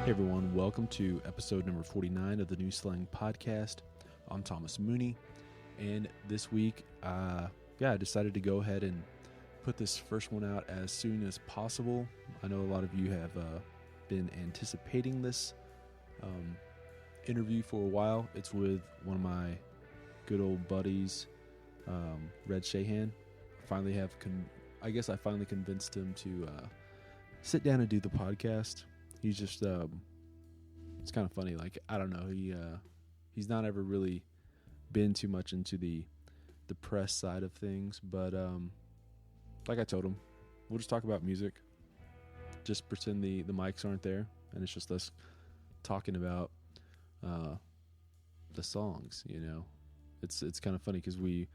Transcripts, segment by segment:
Hey everyone, welcome to episode number 49 of the New Slang Podcast. I'm Thomas Mooney, and this week, I decided to go ahead and put this first one out as soon as possible. I know a lot of you have been anticipating this interview for a while. It's with one of my good old buddies, Red Shahan. I finally convinced him to sit down and do the podcast. He's just, it's kind of funny. Like, I don't know. He's not ever really been too much into the press side of things. But, like I told him, we'll just talk about music. Just pretend the mics aren't there. And it's just us talking about, the songs, you know. It's kind of funny because we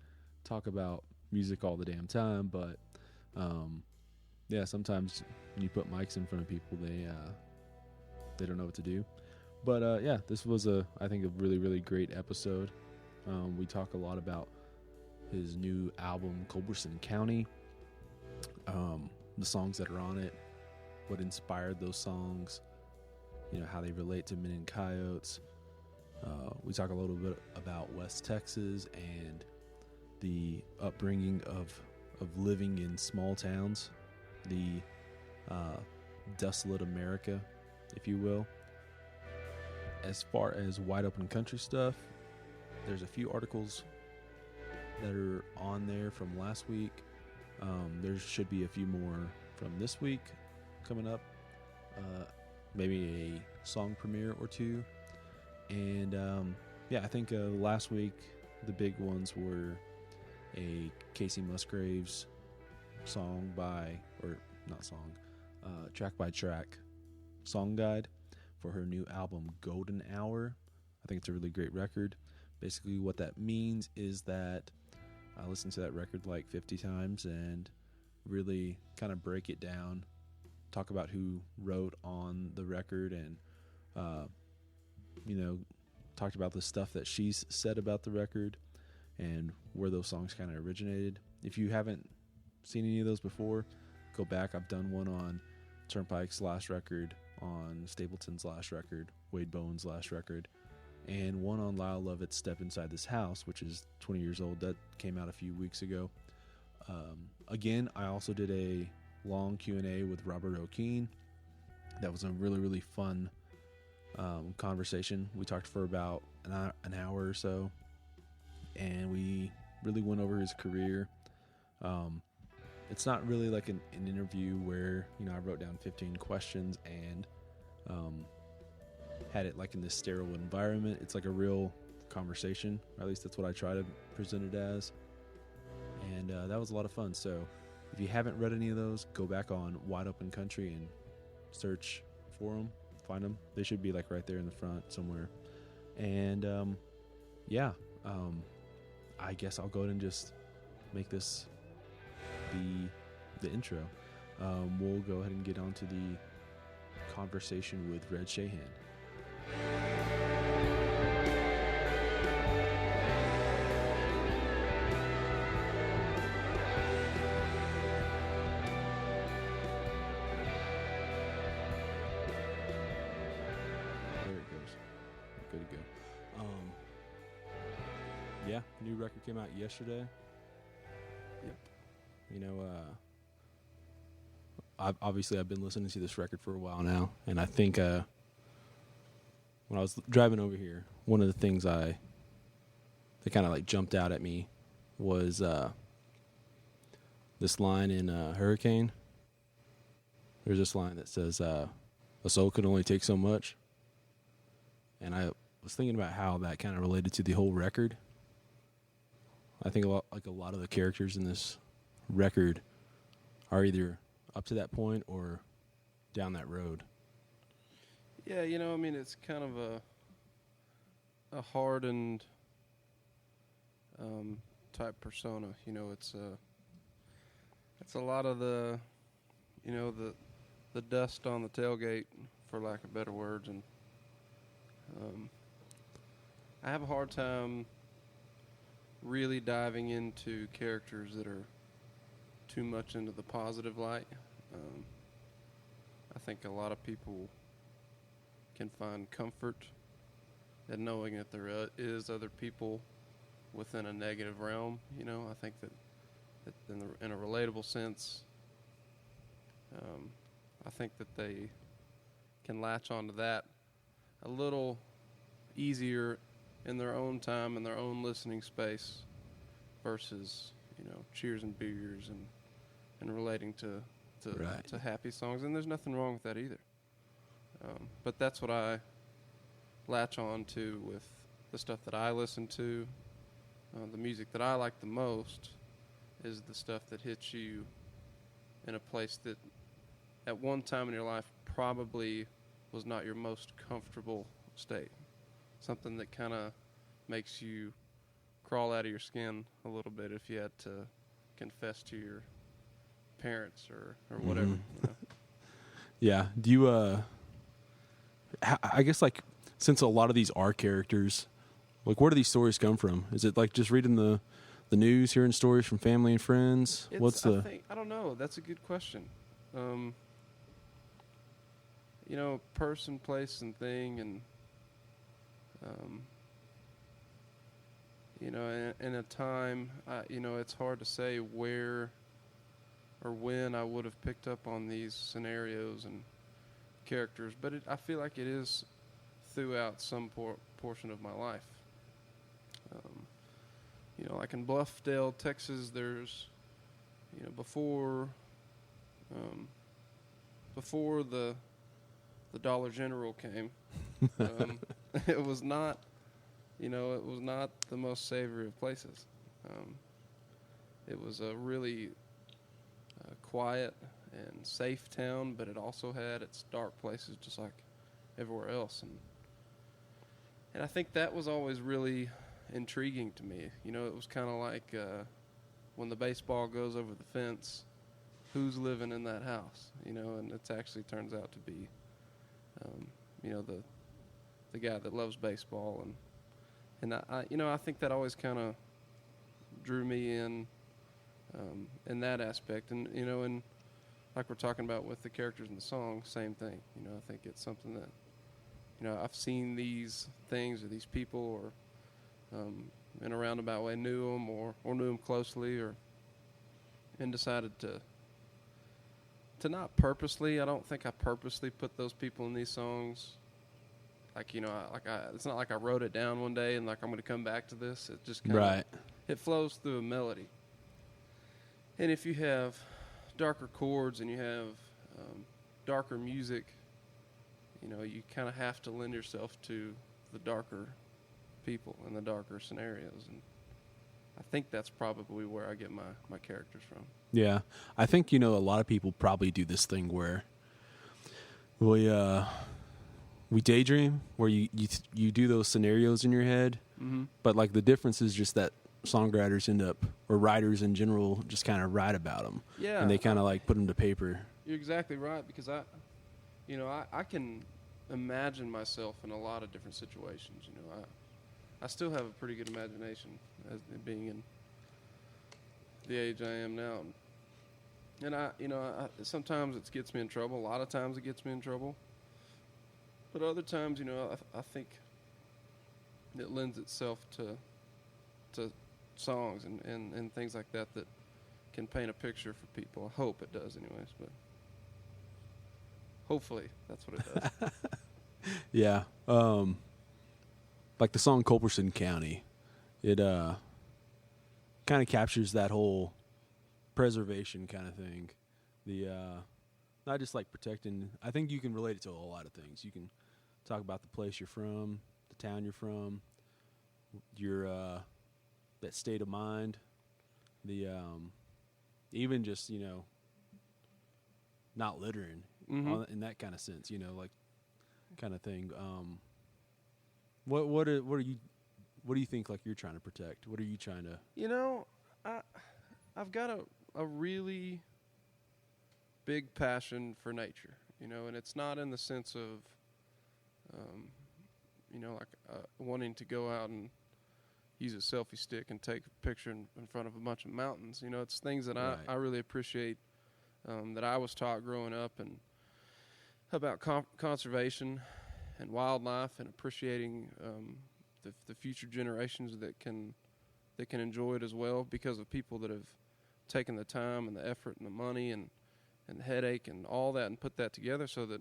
talk about music all the damn time. But, sometimes when you put mics in front of people, they don't know what to do. But this was I think a really, really great episode. We talk a lot about his new album, Culberson County, the songs that are on it, what inspired those songs, you know, how they relate to Men and Coyotes. We talk a little bit about West Texas and the upbringing of living in small towns, the desolate America, if you will. As far as wide open country stuff, there's a few articles that are on there from last week. There should be a few more from this week coming up. Maybe a song premiere or two. And I think last week the big ones were a Casey Musgraves track by track song guide for her new album Golden Hour. I think it's a really great record. Basically what that means is that I listened to that record like 50 times and really kind of break it down, talk about who wrote on the record, and talked about the stuff that she's said about the record and where those songs kind of originated. If you haven't seen any of those before, go back. I've done one on Turnpike's last record, on Stapleton's last record, Wade Bowen's last record, and one on Lyle Lovett's Step Inside This House, which is 20 years old. That came out a few weeks ago. Again, I also did a long Q&A with Robert O'Keefe. That was a really, really fun conversation. We talked for about an hour or so, and we really went over his career. It's not really like an interview where, you know, I wrote down 15 questions and had it like in this sterile environment. It's like a real conversation, or at least that's what I try to present it as. And that was a lot of fun. So if you haven't read any of those, go back on Wide Open Country and search for them, find them. They should be like right there in the front somewhere. And I guess I'll go ahead and just make this the intro. We'll go ahead and get on to the conversation with Red Shahan. There it goes. Good to go. New record came out yesterday. Yep. You know, I've been listening to this record for a while now, and I think when I was driving over here, one of the things that kind of like jumped out at me was this line in Hurricane. There's this line that says, "A soul can only take so much," and I was thinking about how that kind of related to the whole record. I think a lot of the characters in this record are either up to that point or down that road. Yeah, you know, I mean, it's kind of a hardened type persona. You know, it's a lot of the dust on the tailgate, for lack of better words, and I have a hard time really diving into characters that are too much into the positive light. I think a lot of people can find comfort in knowing that there is other people within a negative realm. I think that in a relatable sense, I think that they can latch onto that a little easier in their own time, in their own listening space, versus cheers and beers and relating to happy songs. And there's nothing wrong with that either. But that's what I latch on to with the stuff that I listen to. The music that I like the most is the stuff that hits you in a place that at one time in your life probably was not your most comfortable state. Something that kind of makes you crawl out of your skin a little bit if you had to confess to your parents or whatever. Mm-hmm. Yeah. Do you, I guess, like, since a lot of these are characters, like, where do these stories come from? Is it like just reading the news, hearing stories from family and friends? I don't know. That's a good question. Person, place, and thing, and in a time, it's hard to say where or when I would have picked up on these scenarios and characters, but I feel like it is throughout some portion of my life. Like in Bluffdale, Texas, there's, before the Dollar General came, it was not the most savory of places. It was a really quiet and safe town, but it also had its dark places just like everywhere else. And I think that was always really intriguing to me. It was kind of like when the baseball goes over the fence, who's living in that house? And it actually turns out to be, the guy that loves baseball. And I think that always kind of drew me in that aspect. And like we're talking about with the characters in the song, same thing. I think it's something that, I've seen these things or these people, or in a roundabout way knew them or knew them closely, and decided to not purposely. I don't think I purposely put those people in these songs. It's not like I wrote it down one day and like I'm going to come back to this. It just kind of it flows through a melody. And if you have darker chords and you have darker music, you kind of have to lend yourself to the darker people and the darker scenarios. And I think that's probably where I get my characters from. Yeah. I think, a lot of people probably do this thing where we daydream, where you do those scenarios in your head, mm-hmm. but like the difference is just that songwriters end up, or writers in general, just kind of write about them. Yeah. And they kind of like put them to paper. You're exactly right, because I can imagine myself in a lot of different situations. I still have a pretty good imagination as being in the age I am now. And I sometimes it gets me in trouble. A lot of times it gets me in trouble. But other times, I think it lends itself to songs and things like that can paint a picture for people. I hope it does anyways, but hopefully that's what it does. Yeah. Like the song Culberson County, it kind of captures that whole preservation kind of thing. The not just like protecting. I think you can relate it to a lot of things. You can talk about the place you're from, the town you're from, your that state of mind, the even just not littering, mm-hmm. in that kind of sense, like kind of thing. What do you think like you're trying to protect? What are you trying to? I've got a really big passion for nature, and it's not in the sense of wanting to go out and use a selfie stick and take a picture in front of a bunch of mountains. It's things that Right. I really appreciate, that I was taught growing up, and about conservation and wildlife, and appreciating the future generations that can enjoy it as well, because of people that have taken the time and the effort and the money and the headache and all that and put that together so that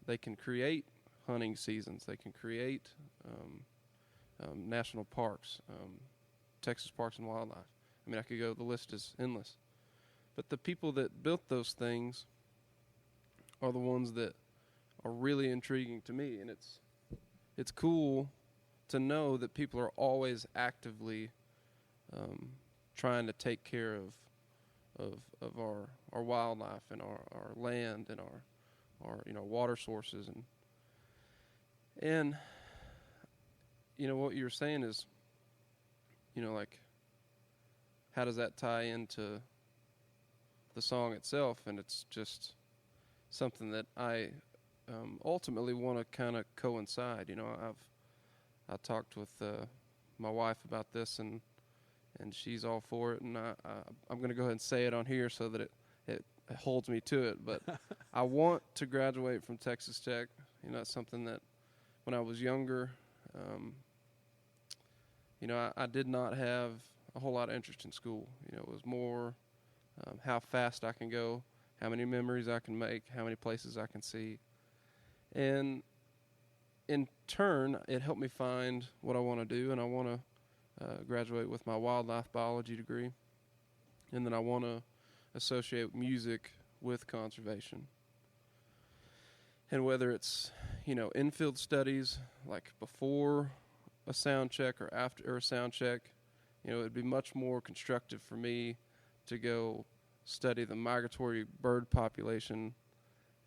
they can create hunting seasons. They can create national parks, Texas Parks and Wildlife. I mean, I could go, the list is endless. But the people that built those things are the ones that are really intriguing to me. And it's cool to know that people are always actively trying to take care of our wildlife and our land and our water sources. And what you're saying is, like, how does that tie into the song itself? And it's just something that I ultimately want to kind of coincide. I talked with my wife about this, and she's all for it, and I'm going to go ahead and say it on here so that it holds me to it. But I want to graduate from Texas Tech. It's something that when I was younger, I did not have a whole lot of interest in school. It was more how fast I can go, how many memories I can make, how many places I can see. And in turn, it helped me find what I want to do, and I want to graduate with my wildlife biology degree. And then I want to associate music with conservation. And whether it's, in-field studies, like before a sound check or after a sound check, it'd be much more constructive for me to go study the migratory bird population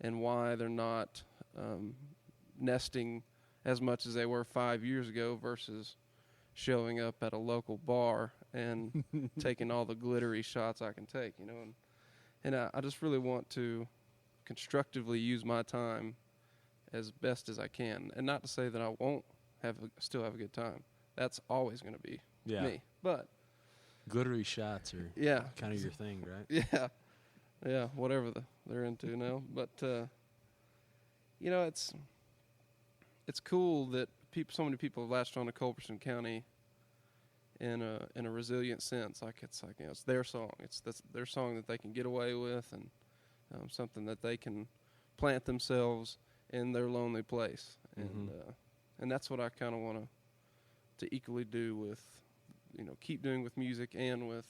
and why they're not nesting as much as they were 5 years ago versus showing up at a local bar and taking all the glittery shots I can take, And I just really want to constructively use my time as best as I can. And not to say that I won't still have a good time. That's always going to be me. But glittery shots are kind of your thing, right? Yeah, whatever they're into now. But it's cool that so many people have latched on to Culberson County in a resilient sense. It's their song. It's their song that they can get away with, and something that they can plant themselves in their lonely place. And that's what I kind of want to equally do with, keep doing with music and with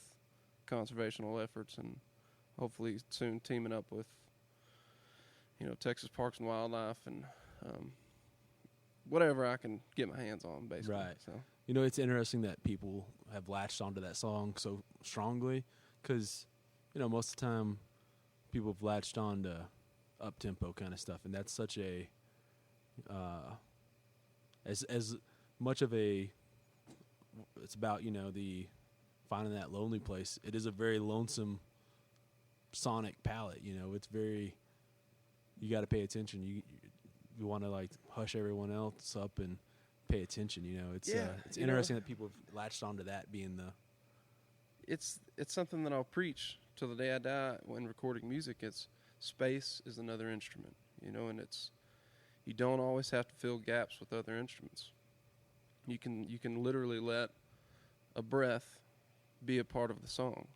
conservational efforts, and hopefully soon teaming up with, Texas Parks and Wildlife and whatever I can get my hands on, basically. Right. So. It's interesting that people have latched onto that song so strongly because, most of the time people have latched on to up-tempo kind of stuff, and that's such a as much of a it's about the finding that lonely place. It is a very lonesome sonic palette. It's very, you got to pay attention. You want to like hush everyone else up and pay attention. It's interesting that people have latched onto that being the. It's something that I'll preach till the day I die when recording music. It's space is another instrument, and you don't always have to fill gaps with other instruments. You can literally let a breath be a part of the song,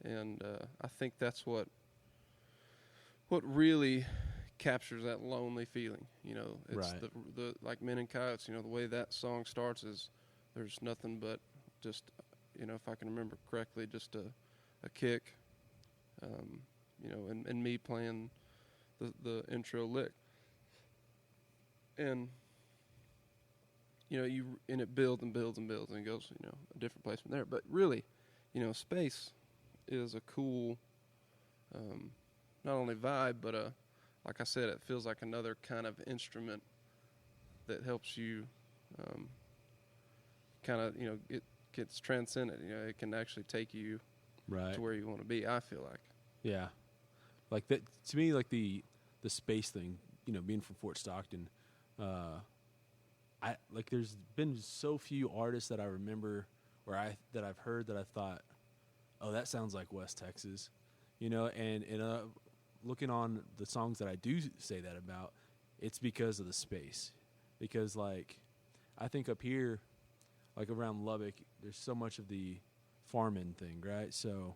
and I think that's what really captures that lonely feeling. It's right. the like Men and Coyotes. The way that song starts is there's nothing but just if I can remember correctly, just a kick, and me playing the intro lick. And and it builds and builds and builds and goes a different place from there. But really, space is a cool not only vibe, but like I said, it feels like another kind of instrument that helps you kind of it gets transcendent. It can actually take you right to where you want to be. I feel like. Yeah, like that to me. Like the space thing. Being from Fort Stockton. There's been so few artists that I remember that I've heard that I thought, oh, that sounds like West Texas, and looking on the songs that I do say that about, it's because of the space. Because, like, I think up here, like around Lubbock, there's so much of the farming thing, right? So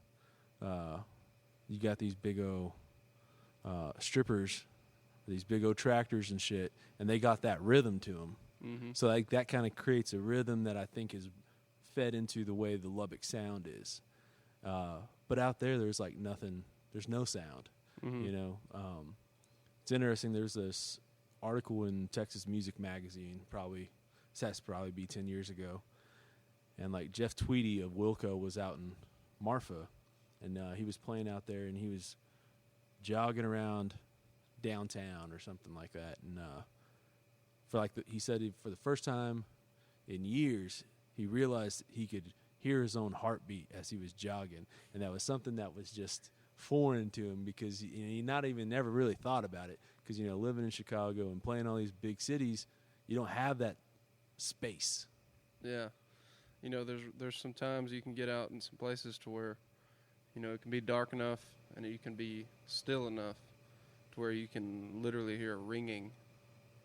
you got these big old strippers, these big old tractors and shit, and they got that rhythm to them. Mm-hmm. So like that kind of creates a rhythm that I think is fed into the way the Lubbock sound is. But out there, there's like nothing. There's no sound. Mm-hmm. You know, it's interesting. There's this article in Texas Music Magazine. This has to probably be 10 years ago. And like Jeff Tweedy of Wilco was out in Marfa, and he was playing out there, and he was jogging around downtown or something like that. And he said for the first time in years, he realized he could hear his own heartbeat as he was jogging, and that was something that was just foreign to him because he never really thought about it because living in Chicago and playing all these big cities, you don't have that space. Yeah, there's some times you can get out in some places to where it can be dark enough and you can be still enough to where you can literally hear a ringing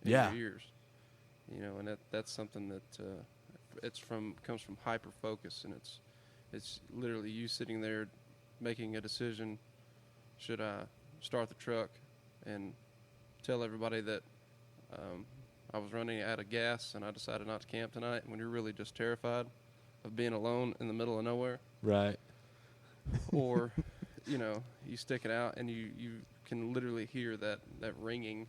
in your ears. And that's something that comes from hyper focus, and it's literally you sitting there making a decision. Should I start the truck and tell everybody that I was running out of gas and I decided not to camp tonight, when you're really just terrified of being alone in the middle of nowhere? Right. Or, you stick it out and you can literally hear that ringing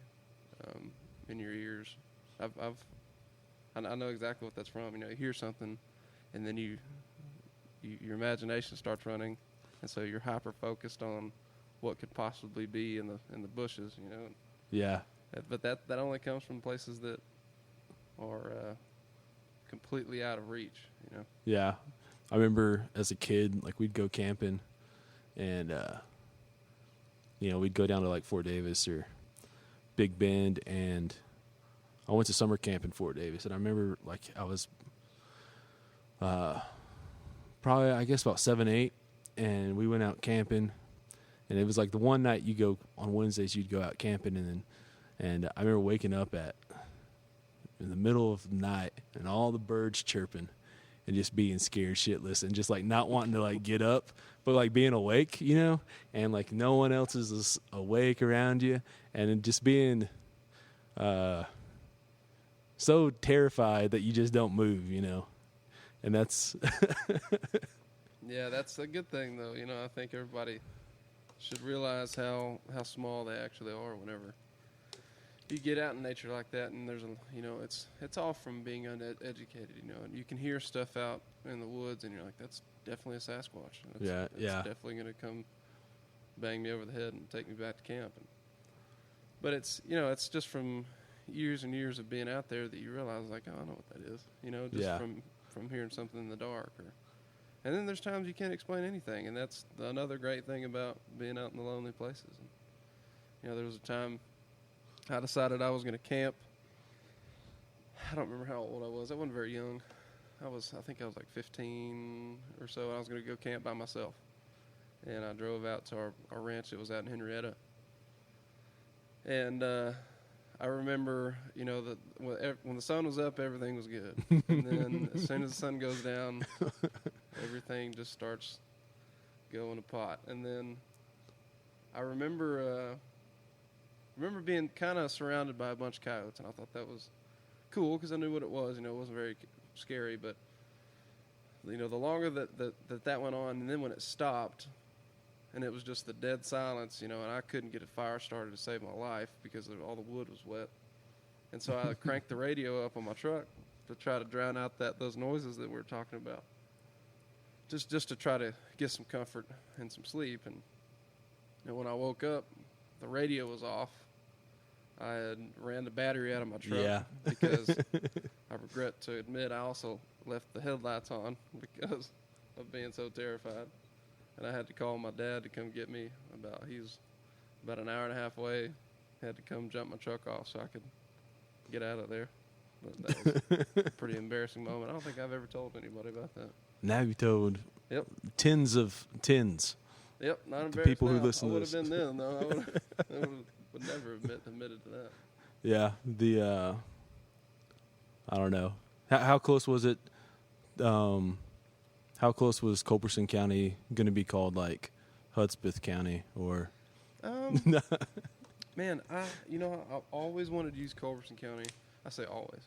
in your ears. I know exactly what that's from. You hear something, and then your imagination starts running, and so you're hyper focused on what could possibly be in the bushes. Yeah. But that only comes from places that are completely out of reach. Yeah, I remember as a kid, like we'd go camping, and we'd go down to like Fort Davis or Big Bend, and I went to summer camp in Fort Davis, and I remember like I was probably I guess about 7, 8, and we went out camping, and it was like the one night you go on Wednesdays you'd go out camping, and I remember waking up in the middle of the night and all the birds chirping and just being scared shitless and just like not wanting to like get up, but like being awake, and like no one else is awake around you, and then just being so terrified that you just don't move, and that's Yeah, that's a good thing though. I think everybody should realize how small they actually are whenever you get out in nature like that, and there's it's all from being uneducated, and you can hear stuff out in the woods, and you're like, that's definitely a Sasquatch. That's definitely going to come bang me over the head and take me back to camp. But it's it's just from years and years of being out there that you realize, like, oh, I know what that is. Just from hearing something in the dark. And then there's times you can't explain anything, and that's another great thing about being out in the lonely places. And, there was a time I decided I was going to camp. I don't remember how old I was. I wasn't very young. I think I was like 15 or so, and I was going to go camp by myself. And I drove out to our ranch that was out in Henrietta. And I remember, that when the sun was up, everything was good. And then as soon as the sun goes down, everything just starts going to pot. And then I remember being kind of surrounded by a bunch of coyotes, and I thought that was cool because I knew what it was. It wasn't very scary, but the longer that went on, and then when it stopped, and it was just the dead silence, and I couldn't get a fire started to save my life because all the wood was wet, and so I cranked the radio up on my truck to try to drown out those noises that we were talking about, just to try to get some comfort and some sleep. And when I woke up, the radio was off. I had ran the battery out of my truck because I regret to admit I also left the headlights on because of being so terrified. And I had to call my dad to come get me. He was about an hour and a half away. Had to come jump my truck off so I could get out of there. But that was a pretty embarrassing moment. I don't think I've ever told anybody about that. Now you told tens. Yep, not embarrassed. The people who listen to this. I would have been then, though. I would never admitted to that. Yeah, the I don't know. How close was it? How close was Culberson County going to be called like Hudspeth County or? Man, I always wanted to use Culberson County. I say always.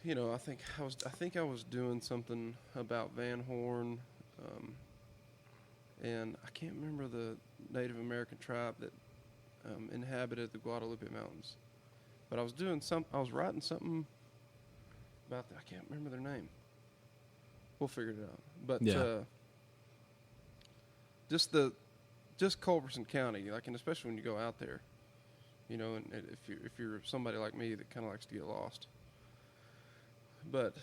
I think I was doing something about Van Horn, and I can't remember the Native American tribe that inhabited the Guadalupe Mountains. But I was writing something about that. I can't remember their name. We'll figure it out. But just Culberson County, like, and especially when you go out there, and if you're somebody like me that kind of likes to get lost. But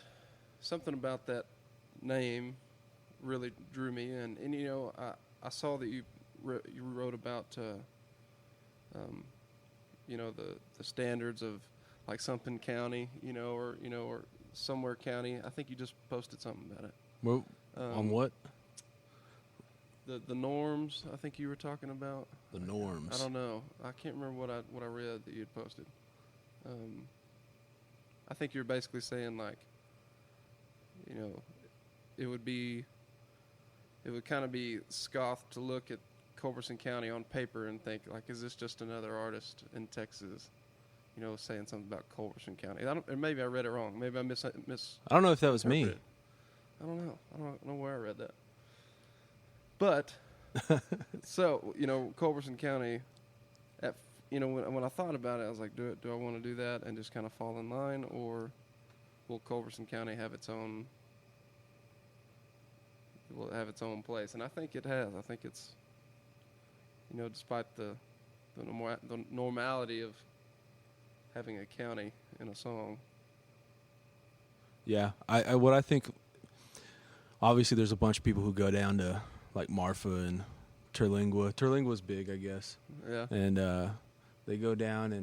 something about that name really drew me in, and I saw that you wrote about the standards of like something county, or somewhere county. I think you just posted something about it. Well, on what? The norms. I think you were talking about The norms. I don't know. I can't remember what I read that you had posted. I think you're basically saying like, it would kind of be scoffed to look at Culberson County on paper and think like, is this just another artist in Texas, saying something about Culberson County? Or maybe I read it wrong. Maybe I I don't know if that was me. I don't know. I don't know where I read that. But so Culberson County. When I thought about it, I was like, do I want to do that and just kind of fall in line, or will Culberson County have its own? Will it have its own place? And I think it has. I think it's, despite the normality of having a county in a song. Yeah, I think. Obviously, there's a bunch of people who go down to like Marfa and Terlingua. Terlingua's big, I guess. Yeah. And they go down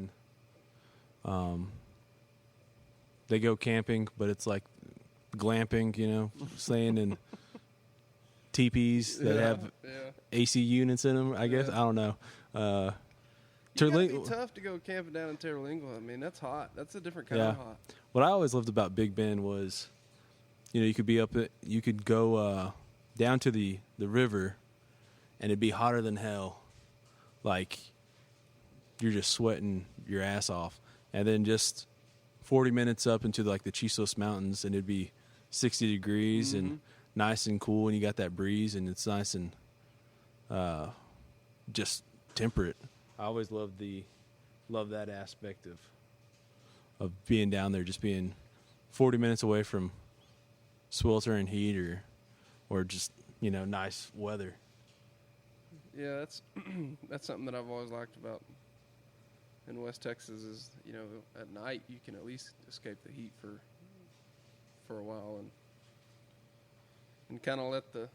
and they go camping, but it's like glamping, staying in teepees that have AC units in them, I guess. I don't know. It's gotta be tough to go camping down in Terlingua. I mean, that's hot. That's a different kind of hot. What I always loved about Big Bend was, you could go down to the river, and it'd be hotter than hell. Like, you're just sweating your ass off. And then just 40 minutes up into like the Chisos Mountains, and it'd be 60 degrees and nice and cool, and you got that breeze, and it's nice and just temperate. I always loved that aspect of being down there, just being 40 minutes away from sweltering heat or just nice weather. Yeah, that's something that I've always liked about in West Texas is at night you can at least escape the heat for a while and kind of let the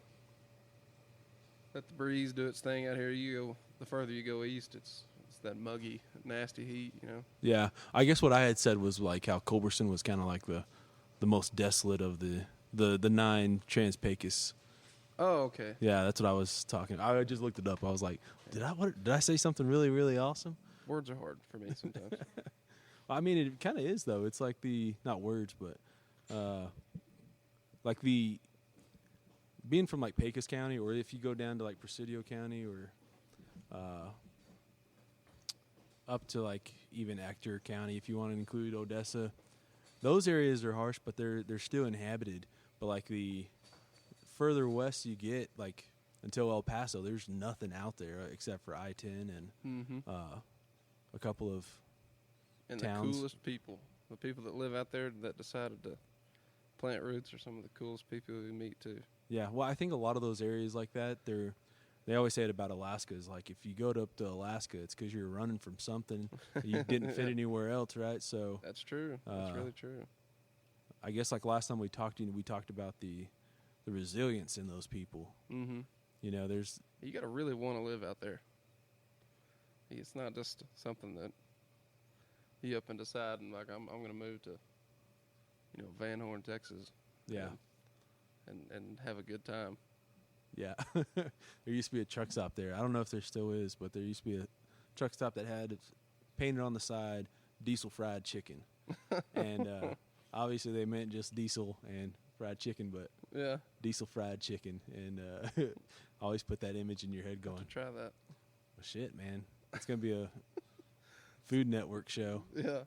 breeze do its thing. Out here, the further you go east, it's that muggy, nasty heat. Yeah, I guess what I had said was like how Culberson was kind of like the most desolate of the 9 Trans-Pecos. Oh, okay. Yeah, that's what I was talking. I just looked it up. I was like, did I say something really, really awesome? Words are hard for me sometimes. Well, I mean, it kind of is though. It's like not words, but like being from like Pecos County, or if you go down to like Presidio County, or up to like even Ector County, if you want to include Odessa, those areas are harsh, but they're still inhabited. But like the further west you get, like until El Paso, there's nothing out there except for I-10 and a couple of towns. The coolest people, the people that live out there that decided to plant roots, are some of the coolest people we meet too. Yeah, well, I think a lot of those areas like that, they always say it about Alaska, is like if you go up to Alaska, it's because you're running from something you didn't fit anywhere else, right? So that's true. That's really true. I guess like last time we talked about the resilience in those people. Mm-hmm. You got to really want to live out there. It's not just something that you up and decide and like I'm going to move to, Van Horn, Texas. Yeah. And have a good time. Yeah. There used to be a truck stop there. I don't know if there still is, but there used to be a truck stop that had painted on the side, diesel fried chicken. And obviously they meant just diesel and fried chicken, but Yeah. diesel fried chicken. And always put that image in your head going, Have to try that. well, shit, man. It's going to be a Food Network show. Yeah.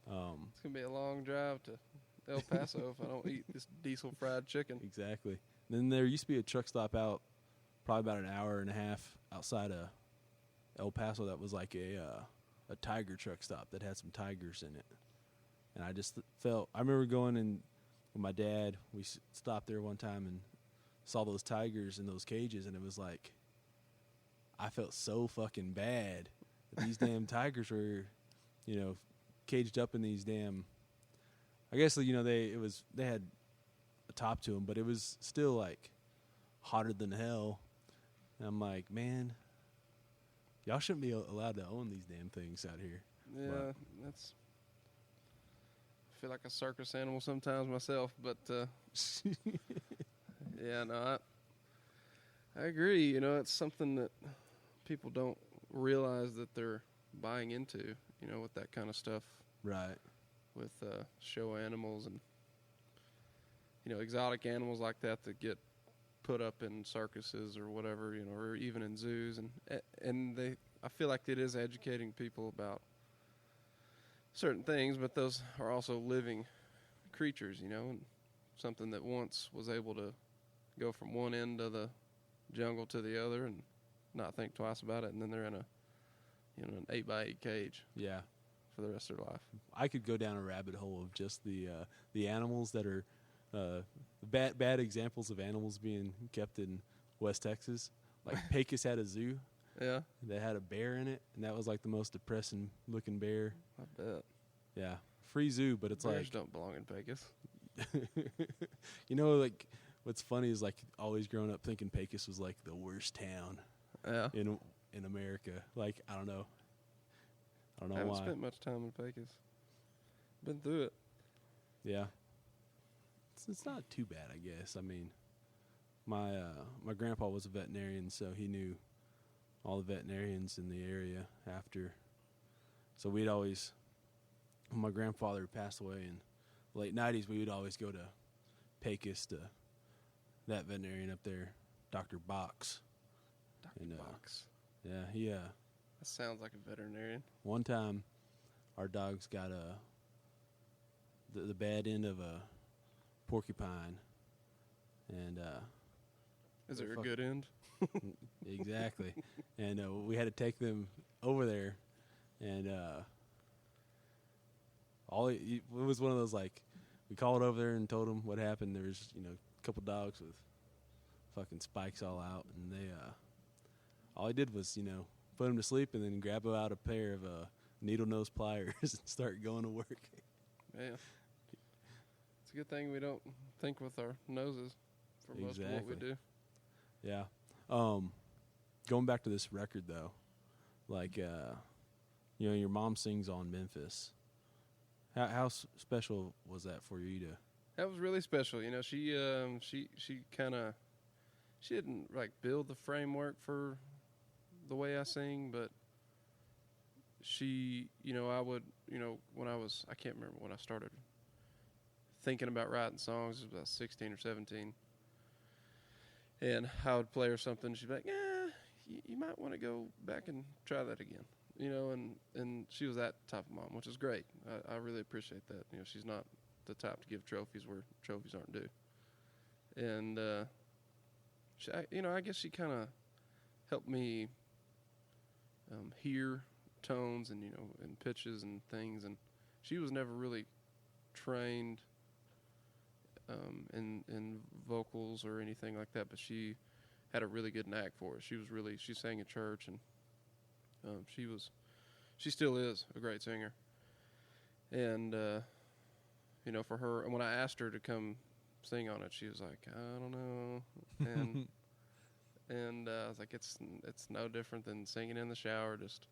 It's going to be a long drive to El Paso if I don't eat this diesel fried chicken. Exactly. Then there used to be a truck stop out probably about an hour and a half outside of El Paso that was like a tiger truck stop that had some tigers in it. And I just I remember going in with my dad. We stopped there one time and saw those tigers in those cages, and it was like, I felt so fucking bad that these damn tigers were, caged up in these damn, I guess, they had a top to them, but it was still like hotter than hell. And I'm like, man, y'all shouldn't be allowed to own these damn things out here. Yeah, that's. I feel like a circus animal sometimes myself, but yeah, no, I agree. It's something that people don't realize that they're buying into. With that kind of stuff. Right. With show animals and exotic animals like that get put up in circuses or whatever, or even in zoos, and I feel like it is educating people about certain things, but those are also living creatures, and something that once was able to go from one end of the jungle to the other and not think twice about it, and then they're in an 8x8 cage. Yeah. For the rest of their life. I could go down a rabbit hole of just the animals that are bad examples of animals being kept in West Texas. Like Pecos had a zoo. Yeah. That had a bear in it, and that was like the most depressing looking bear. I bet. Yeah. Free zoo, but it's Bears like don't belong in Pecos. Like what's funny is like always growing up thinking Pecos was like the worst town. Yeah. In America. Like I don't know I haven't why. spent much time in Pecos. Been through it. Yeah. It's not too bad, I guess. I mean, my grandpa was a veterinarian, so he knew all the veterinarians in the area after. So we'd always, when my grandfather passed away in the late 90s, we would always go to Pecos to that veterinarian up there, Dr. Box. Dr. Box. Yeah, he That sounds like a veterinarian. one time, our dogs got the bad end of a porcupine, and Is there a good end? exactly, and we had to take them over there, and it was one of those like we called over there and told them what happened. There was a couple dogs with fucking spikes all out, and they all I did was put them to sleep and then grab out a pair of needle nose pliers and start going to work. Yeah. It's a good thing we don't think with our noses for most of what we do. Yeah. Going back to this record though, like your mom sings on Memphis. How special was that for you to? That was really special. She kind of she didn't like build the framework for the way I sing, but she, I would, when I can't remember when I started thinking about writing songs, it was about 16 or 17. And I would play her something, she'd be like, yeah, you might want to go back and try that again. And she was that type of mom, which is great. I really appreciate that. She's not the type to give trophies where trophies aren't due. And, I guess she kind of helped me hear tones and and pitches and things, and she was never really trained in vocals or anything like that, but she had a really good knack for it. She sang in church, and she still is a great singer. And for her, and when I asked her to come sing on it, she was like, I don't know, and and I was like, it's no different than singing in the shower. Just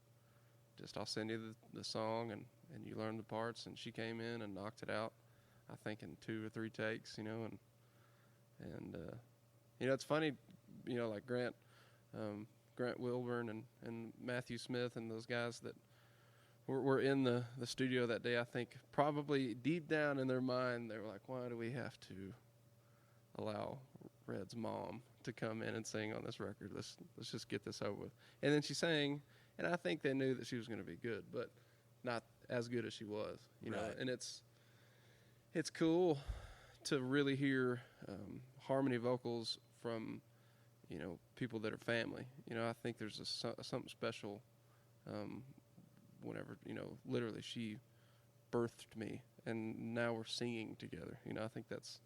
I'll send you the song and you learn the parts. And she came in and knocked it out, I think in 2 or 3 takes, and it's funny, like Grant Wilburn and Matthew Smith and those guys that were in the studio that day, I think probably deep down in their mind, they were like, why do we have to allow Red's mom to come in and sing on this record? Let's just get this over with. And then she sang, and I think they knew that she was going to be good, but not as good as she was, you know. And it's cool to really hear harmony vocals from, you know, people that are family. You know, I think there's something special whenever, you know, literally she birthed me, and now we're singing together. You know, I think that's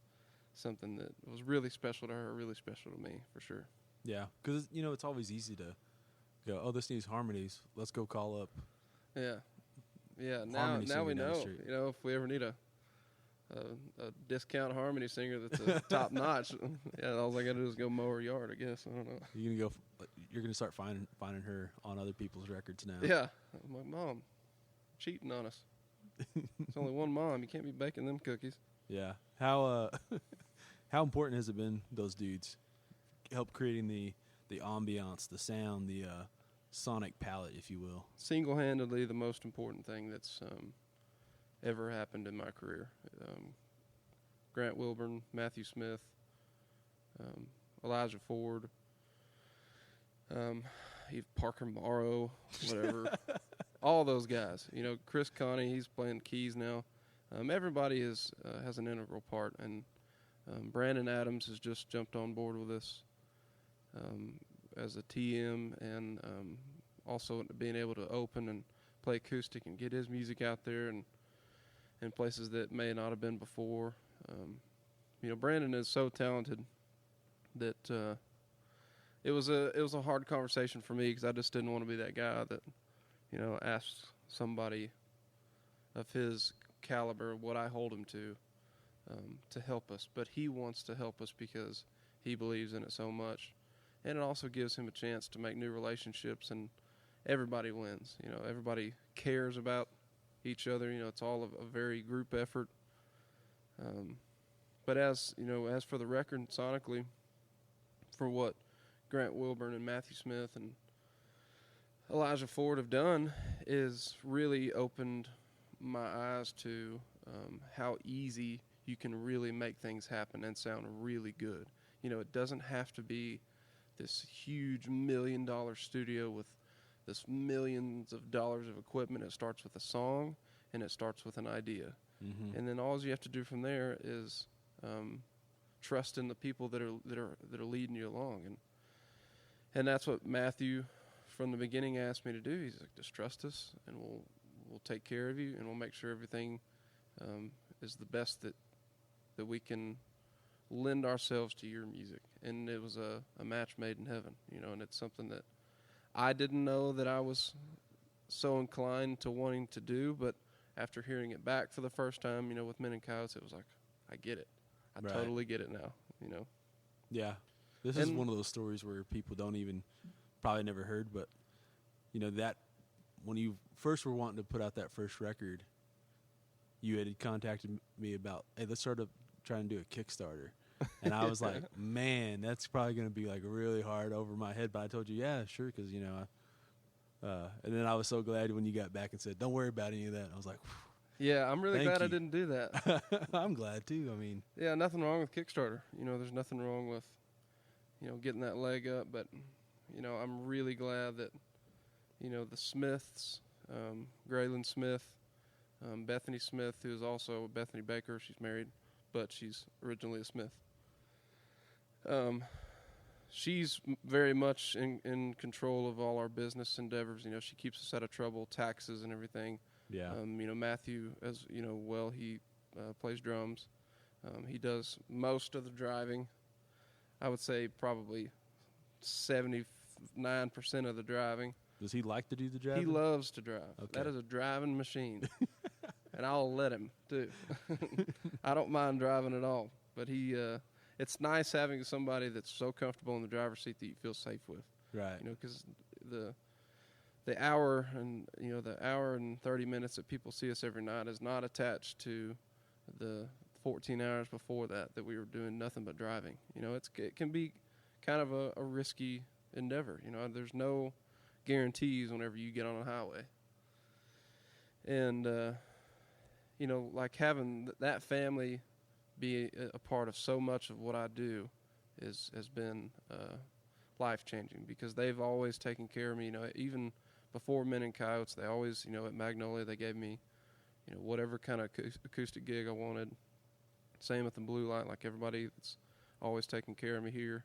something that was really special to her, really special to me, for sure. Yeah, because, you know, it's always easy to go, oh, this needs harmonies. Let's go call up. Yeah. Now we know. You know, if we ever need a discount harmony singer that's a top notch, yeah, all I got to do is go mow her yard, I guess. I don't know. You're gonna start finding her on other people's records now. Yeah, I'm like, Mom, cheating on us. It's only one mom. You can't be baking them cookies. Yeah. How important has it been, those dudes help creating the ambiance, the sound, the sonic palette, if you will? Single-handedly the most important thing that's ever happened in my career. Grant Wilburn, Matthew Smith, Elijah Ford, Parker Morrow, whatever. All those guys. You know, Chris Connie, he's playing keys now. Everybody has an integral part, and Brandon Adams has just jumped on board with us as a TM, and also being able to open and play acoustic and get his music out there and in places that may not have been before. You know, Brandon is so talented that it was a hard conversation for me, because I just didn't want to be that guy that, you know, asked somebody of his caliber, what I hold him to help us. But he wants to help us because he believes in it so much, and it also gives him a chance to make new relationships, and everybody wins. You know, everybody cares about each other. You know, it's all a very group effort. But as you know, as for the record sonically, for what Grant Wilburn and Matthew Smith and Elijah Ford have done, is really opened my eyes to how easy you can really make things happen and sound really good. You know, it doesn't have to be this huge $1 million studio with this millions of dollars of equipment. It starts with a song, and it starts with an idea. Mm-hmm. And then all you have to do from there is trust in the people that are leading you along, and that's what Matthew from the beginning asked me to do. He's like, just trust us, and we'll take care of you, and we'll make sure everything is the best that we can lend ourselves to your music. And it was a match made in heaven, you know, and it's something that I didn't know that I was so inclined to wanting to do, but after hearing it back for the first time, you know, with Men and Coyotes, it was like, I get it. I totally get it now, you know. Yeah. This is one of those stories where people don't even, probably never heard, but, you know, that when you first were wanting to put out that first record, you had contacted me about, hey, let's start trying to do a Kickstarter. And I was like, man, that's probably going to be like really hard over my head. But I told you, yeah, sure, because, you know, and then I was so glad when you got back and said, don't worry about any of that. And I was like, yeah, I'm really glad I didn't do that. I'm glad, too. I mean, yeah, nothing wrong with Kickstarter. You know, there's nothing wrong with, you know, getting that leg up. But, you know, I'm really glad that, you know, the Smiths, Graylin Smith, Bethany Smith, who is also Bethany Baker. She's married, but she's originally a Smith. She's very much in control of all our business endeavors. You know, she keeps us out of trouble, taxes and everything. Yeah. You know, Matthew, as you know, well, he plays drums. He does most of the driving. I would say probably 79% of the driving. Does he like to do the driving? He loves to drive. Okay. That is a driving machine. And I'll let him, too. I don't mind driving at all. But it's nice having somebody that's so comfortable in the driver's seat that you feel safe with. Right. You know, because the hour and 30 minutes that people see us every night is not attached to the 14 hours before that we were doing nothing but driving. You know, it can be kind of a risky endeavor. You know, there's no guarantees whenever you get on a highway. And like having that family be a part of so much of what I do has been life changing, because they've always taken care of me. Even before Men and Coyotes, they always, at Magnolia, they gave me, whatever kind of acoustic gig I wanted. Same with the Blue Light, like everybody that's always taking care of me here.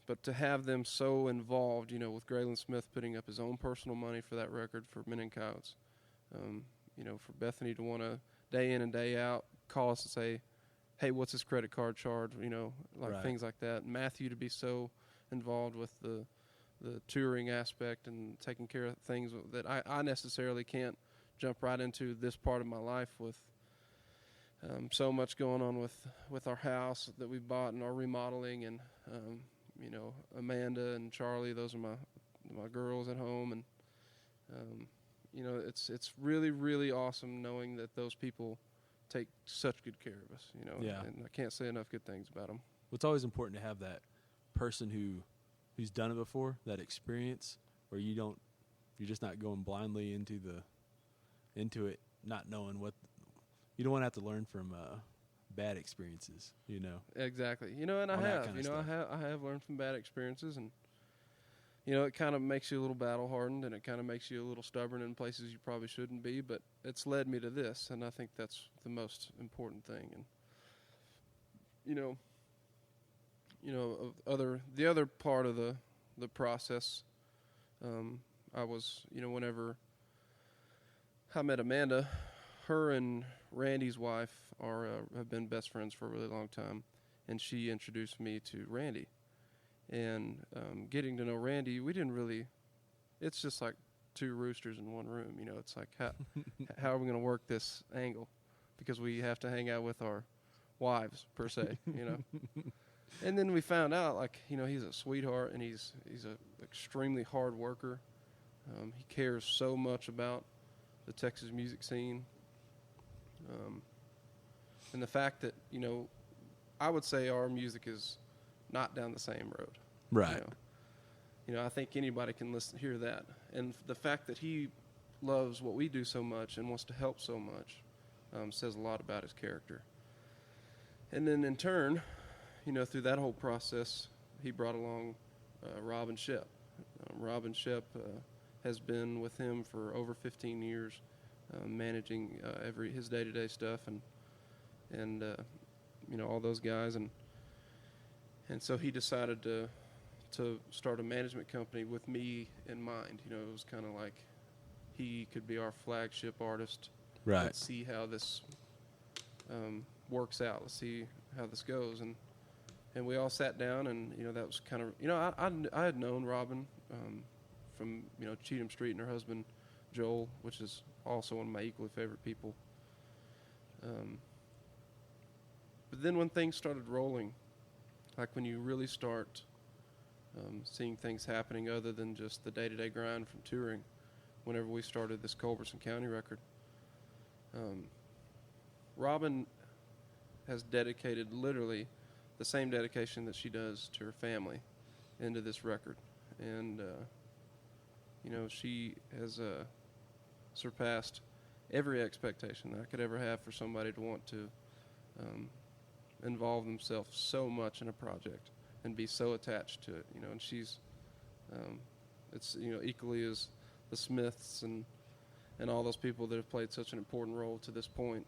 But to have them so involved, with Graylin Smith putting up his own personal money for that record for Men and Coyotes, for Bethany to want to day in and day out call us and say, hey, what's his credit card charge? Right. Things like that. Matthew to be so involved with the touring aspect and taking care of things that I necessarily can't jump right into this part of my life with so much going on with our house that we bought and our remodeling, and Amanda and Charlie, those are my girls at home, and it's really, really awesome knowing that those people take such good care of us, Yeah. And I can't say enough good things about them. It's always important to have that person who's done it before, that experience, where you're just not going blindly into it, not knowing what you don't want to have to learn from bad experiences, Exactly. And I All that have, kind of stuff. I have learned from bad experiences, and it kind of makes you a little battle hardened, and it kind of makes you a little stubborn in places you probably shouldn't be, but it's led me to this, and I think that's the most important thing. And the other part of the process, I was, whenever I met Amanda, her and Randy's wife have been best friends for a really long time, and she introduced me to Randy. And getting to know Randy, we didn't really. It's just like two roosters in one room, It's like how are we going to work this angle, because we have to hang out with our wives per se, And then we found out, like, he's a sweetheart, and he's a extremely hard worker. He cares so much about the Texas music scene. And the fact that, I would say our music is not down the same road. Right. I think anybody can hear that. And the fact that he loves what we do so much and wants to help so much says a lot about his character. And then in turn, through that whole process, he brought along Robin Shep. Robin Shep has been with him for over 15 years, managing his day-to-day stuff and all those guys, and so he decided to start a management company with me in mind. It was kind of like he could be our flagship artist. Right. Let's see how this works out. Let's see how this goes, and we all sat down, and that was kind of I had known Robin from Cheatham Street and her husband Joel, which is also one of my equally favorite people. But then when things started rolling, like when you really start seeing things happening other than just the day-to-day grind from touring, whenever we started this Culberson County record, Robin has dedicated literally the same dedication that she does to her family into this record. And, she has surpassed every expectation that I could ever have for somebody to want to involve themselves so much in a project and be so attached to it, and she's it's equally as the Smiths and all those people that have played such an important role to this point.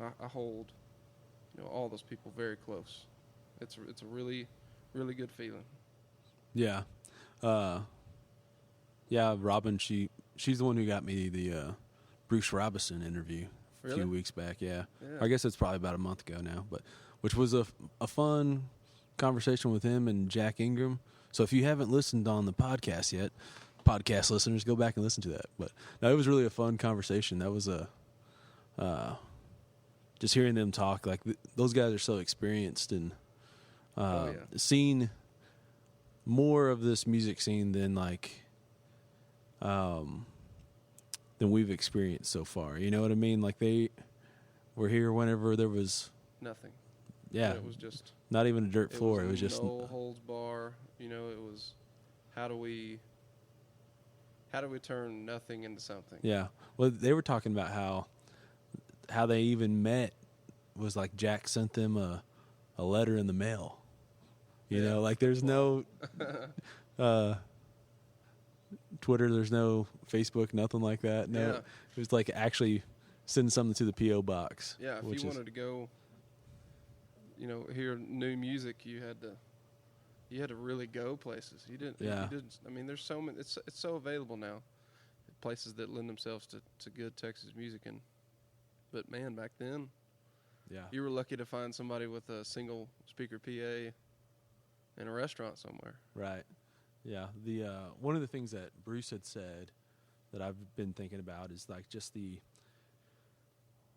I hold all those people very close. It's a really, really good feeling. Yeah. Robin, she's the one who got me the Bruce Robinson interview a few weeks back. Yeah. I guess it's probably about a month ago now, but which was a fun conversation with him and Jack Ingram. So if you haven't listened on the podcast yet, podcast listeners, go back and listen to that. But no, it was really a fun conversation. That was just hearing them talk, like those guys are so experienced and seeing more of this music scene than than we've experienced so far. You know what I mean? Like they were here whenever there was nothing. Yeah, it was just not even a dirt floor. It was just no holds bar. It was how do we how do we turn nothing into something? Yeah. Well, they were talking about how they even met was like Jack sent them a letter in the mail. You know, like there's no Twitter, there's no Facebook, nothing like that. No, Yeah. it was like actually sending something to the P.O. box. Yeah, if you wanted to go, hear new music, you had to really go places. You didn't. Yeah. You didn't. I mean, there's so many. It's so available now. Places that lend themselves to good Texas music, but man, back then, Yeah. you were lucky to find somebody with a single speaker PA in a restaurant somewhere. Right. Yeah. The one of the things that Bruce had said that I've been thinking about is like just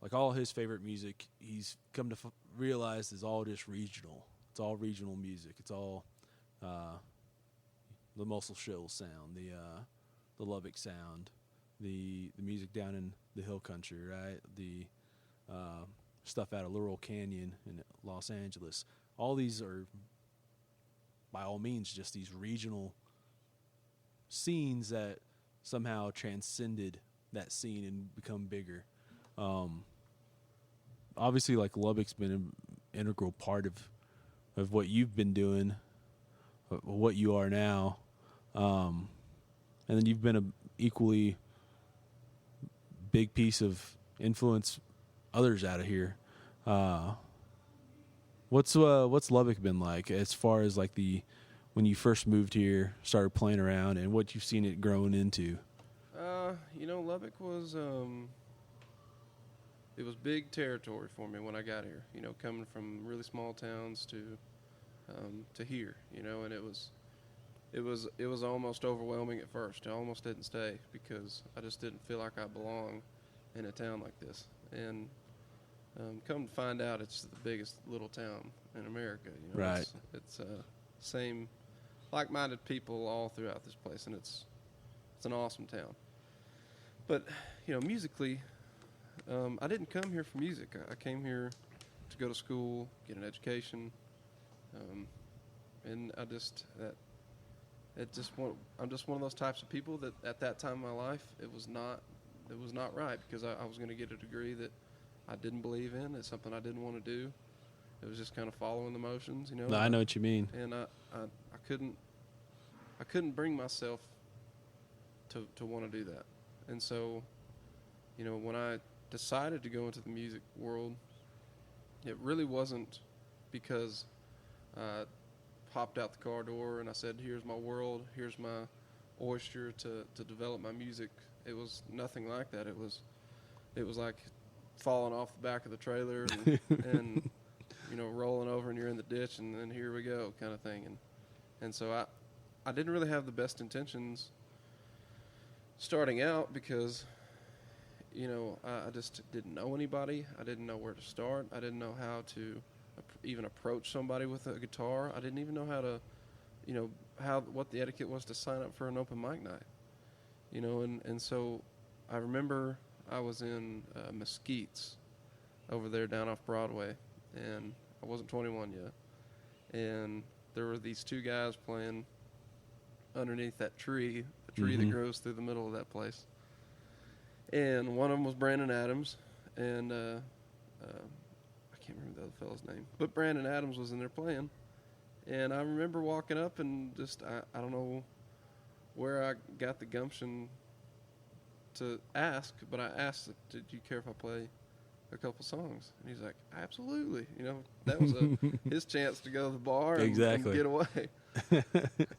like all his favorite music, he's come to realize is all just regional. It's all regional music. It's all the Muscle Shoals sound, the Lubbock sound, the music down in the hill country, right? The stuff out of Laurel Canyon in Los Angeles. All these are, by all means, just these regional scenes that somehow transcended that scene and become bigger. Obviously, like Lubbock's been an integral part of what you've been doing, what you are now, and then you've been an equally big piece of influence others out of here. What's Lubbock been like as far as like when you first moved here, started playing around, and what you've seen it growing into? Lubbock was it was big territory for me when I got here. Coming from really small towns to here, and it was almost overwhelming at first. I almost didn't stay because I just didn't feel like I belonged in a town like this. And come to find out, it's the biggest little town in America. Right. It's same like-minded people all throughout this place, and it's an awesome town. But musically, I didn't come here for music. I came here to go to school, get an education, and I'm just one of those types of people that at that time in my life it was not right, because I was going to get a degree that I didn't believe in. It's something I didn't want to do. It was just kind of following the motions, No, I know what you mean. And I couldn't bring myself to want to do that. And so, when I decided to go into the music world, it really wasn't because I popped out the car door and I said, here's my world, here's my oyster to develop my music. It was nothing like that. It was like falling off the back of the trailer and rolling over and you're in the ditch and then here we go kind of thing. And so I didn't really have the best intentions starting out because I just didn't know anybody. I didn't know where to start. I didn't know how to even approach somebody with a guitar. I didn't even know how to, what the etiquette was to sign up for an open mic night. And so I remember I was in Mesquite's over there down off Broadway, and I wasn't 21 yet. And there were these two guys playing underneath that tree, the tree that grows through the middle of that place. And one of them was Brandon Adams, and I can't remember the other fellow's name, but Brandon Adams was in there playing. And I remember walking up and just, I don't know where I got the gumption to ask, but I asked, did you care if I play a couple songs? And he's like, absolutely. That was his chance to go to the bar and get away.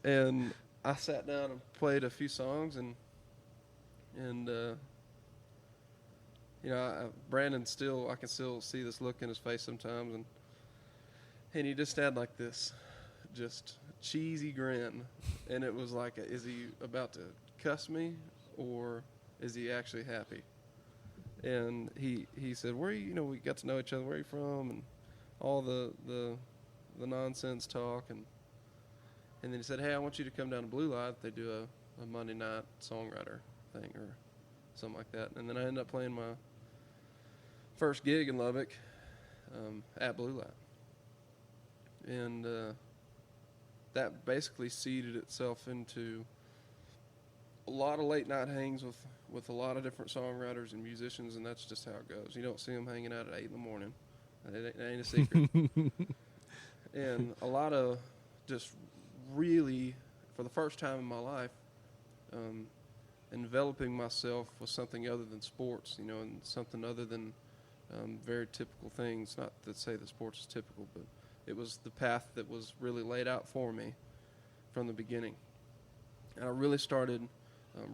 And I sat down and played a few songs, and Brandon I can still see this look in his face sometimes, and he just had like this just cheesy grin, and it was like, is he about to cuss me or is he actually happy? And he said, where are you, we got to know each other, where are you from, and all the nonsense talk, and then he said, hey, I want you to come down to Blue Light. They do a Monday night songwriter thing or something like that. And then I ended up playing my first gig in Lubbock at Blue Light. And that basically seeded itself into a lot of late night hangs with a lot of different songwriters and musicians, and that's just how it goes. You don't see them hanging out at 8 in the morning. It ain't a secret. And a lot of just really, for the first time in my life, enveloping myself with something other than sports, you know, and something other than very typical things. Not to say that sports is typical, but it was the path that was really laid out for me from the beginning. And I really started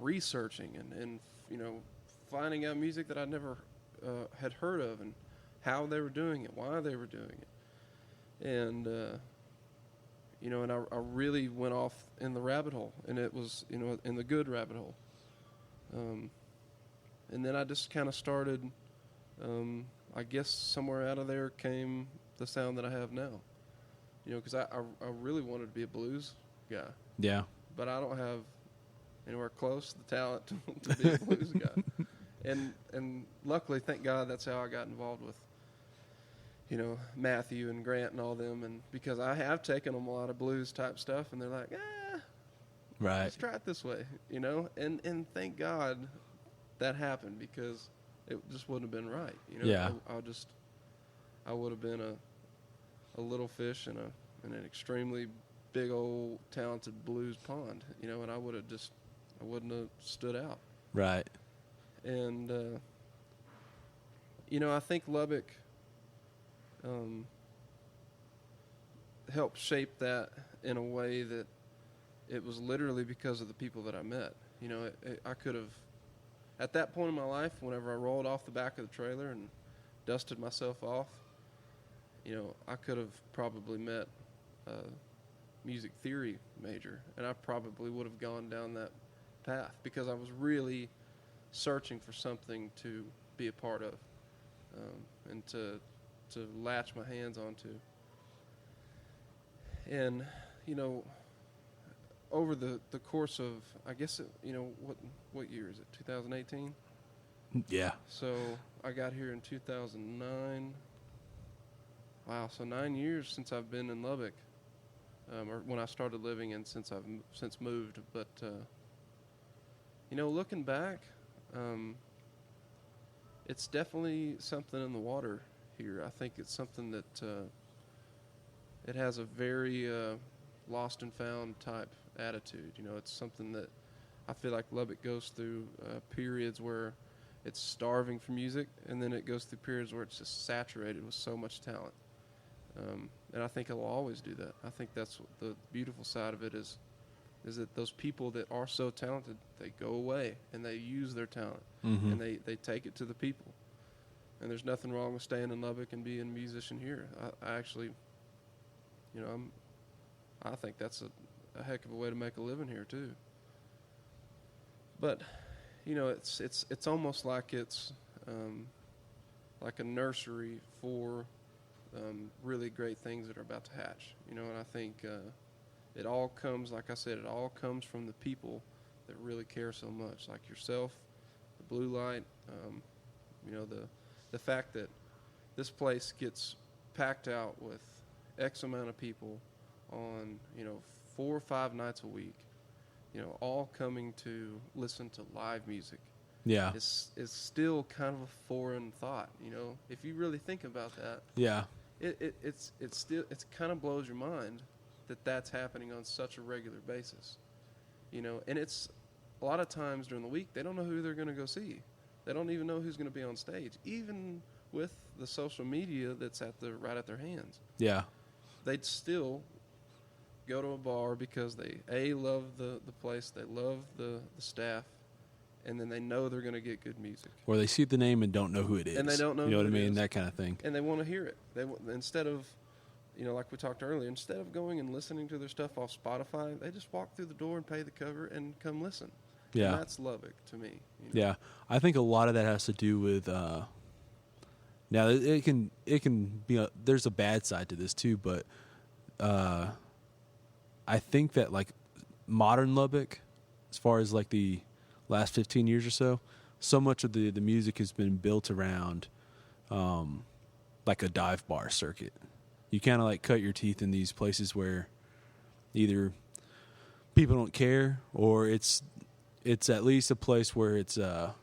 researching and you know, finding out music that I never had heard of, and how they were doing it, why they were doing it. And, you know, and I really went off in the rabbit hole, and it was, you know, in the good rabbit hole. And then I just kind of started, I guess somewhere out of there came the sound that I have now. You know, because I really wanted to be a blues guy. Yeah. But I don't have anywhere close the talent to be a blues guy. And luckily, thank God, that's how I got involved with, you know, Matthew and Grant and all them. And because I have taken them a lot of blues type stuff, and they're like, right, let's try it this way, you know. And thank God that happened, because it just wouldn't have been right, you know. Yeah. I would have been a little fish in an extremely big old talented blues pond, you know, and I wouldn't have stood out. Right. And you know, I think Lubbock helped shape that in a way that it was literally because of the people that I met. You know, I could have, at that point in my life, whenever I rolled off the back of the trailer and dusted myself off, you know, I could have probably met a music theory major, and I probably would have gone down that path, because I was really searching for something to be a part of, and to latch my hands onto. And, you know, over the course of, I guess, you know, what year is it, 2018? Yeah. So I got here in 2009. Wow, so 9 years since I've been in Lubbock, or when I started living, and since I've since moved. But, you know, looking back, it's definitely something in the water here. I think it's something that it has a very lost and found type attitude. You know, it's something that I feel like Lubbock goes through periods where it's starving for music, and then it goes through periods where it's just saturated with so much talent. And I think it'll always do that. I think that's what the beautiful side of it is that those people that are so talented, they go away and they use their talent, Mm-hmm. and they take it to the people. And there's nothing wrong with staying in Lubbock and being a musician here. I actually, you know, I think that's a heck of a way to make a living here too. But, you know, it's almost like it's like a nursery for really great things that are about to hatch. You know, and I think it all comes, like I said, it all comes from the people that really care so much, like yourself, the Blue Light, you know, the fact that this place gets packed out with X amount of people on, you know, 4 or 5 nights a week, you know, all coming to listen to live music. Yeah. It's still kind of a foreign thought, you know. If you really think about that, Yeah. it's kind of blows your mind that that's happening on such a regular basis, you know. And it's a lot of times during the week they don't know who they're going to go see. They don't even know who's going to be on stage, even with the social media that's right at their hands. Yeah. They'd still go to a bar because they love the place, they love the staff, and then they know they're going to get good music. Or they see the name and don't know who it is. And they don't know You know who what I it mean? is. That kind of thing. And they want to hear it. Instead of, you know, like we talked earlier, instead of going and listening to their stuff off Spotify, they just walk through the door and pay the cover and come listen. Yeah. And that's Lubbock to me. You know? Yeah. I think a lot of that has to do with now it can be there's a bad side to this too, but I think that like modern Lubbock, as far as like the last 15 years or so much of the music has been built around like a dive bar circuit. You kind of like cut your teeth in these places where either people don't care or it's it's at least a place where it's not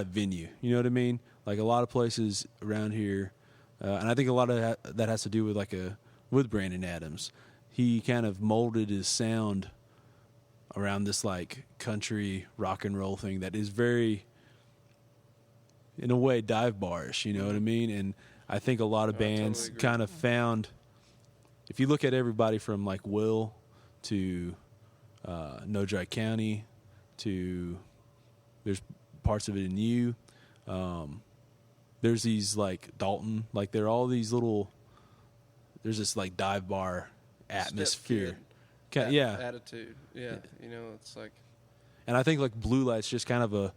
a venue. You know what I mean? Like a lot of places around here, and I think a lot of that has to do with Brandon Adams. He kind of molded his sound around this like country rock and roll thing that is very, in a way, dive barish. You know what I mean? And I think a lot of bands totally agree. kind of found, if you look at everybody from like Will to No Dry County to, there's parts of it in you. There's these like Dalton, like they're all these little, there's this like dive bar atmosphere. Yeah. Attitude. Yeah. You know, it's like. And I think like Blue Light's just kind of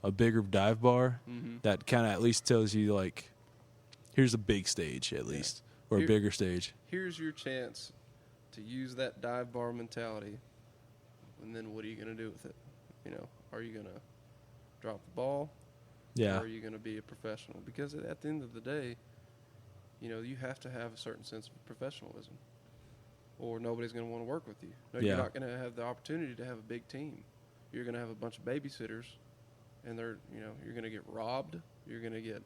a bigger dive bar that kind of at least tells you like, here's a big stage at least, or a bigger stage. Here's your chance to use that dive bar mentality, and then what are you going to do with it? You know, are you going to drop the ball? Yeah. Or are you going to be a professional? Because at the end of the day, you know, you have to have a certain sense of professionalism, or nobody's going to want to work with you. No, Yeah. You're not going to have the opportunity to have a big team. You're going to have a bunch of babysitters, and you're going to get robbed. You're going to get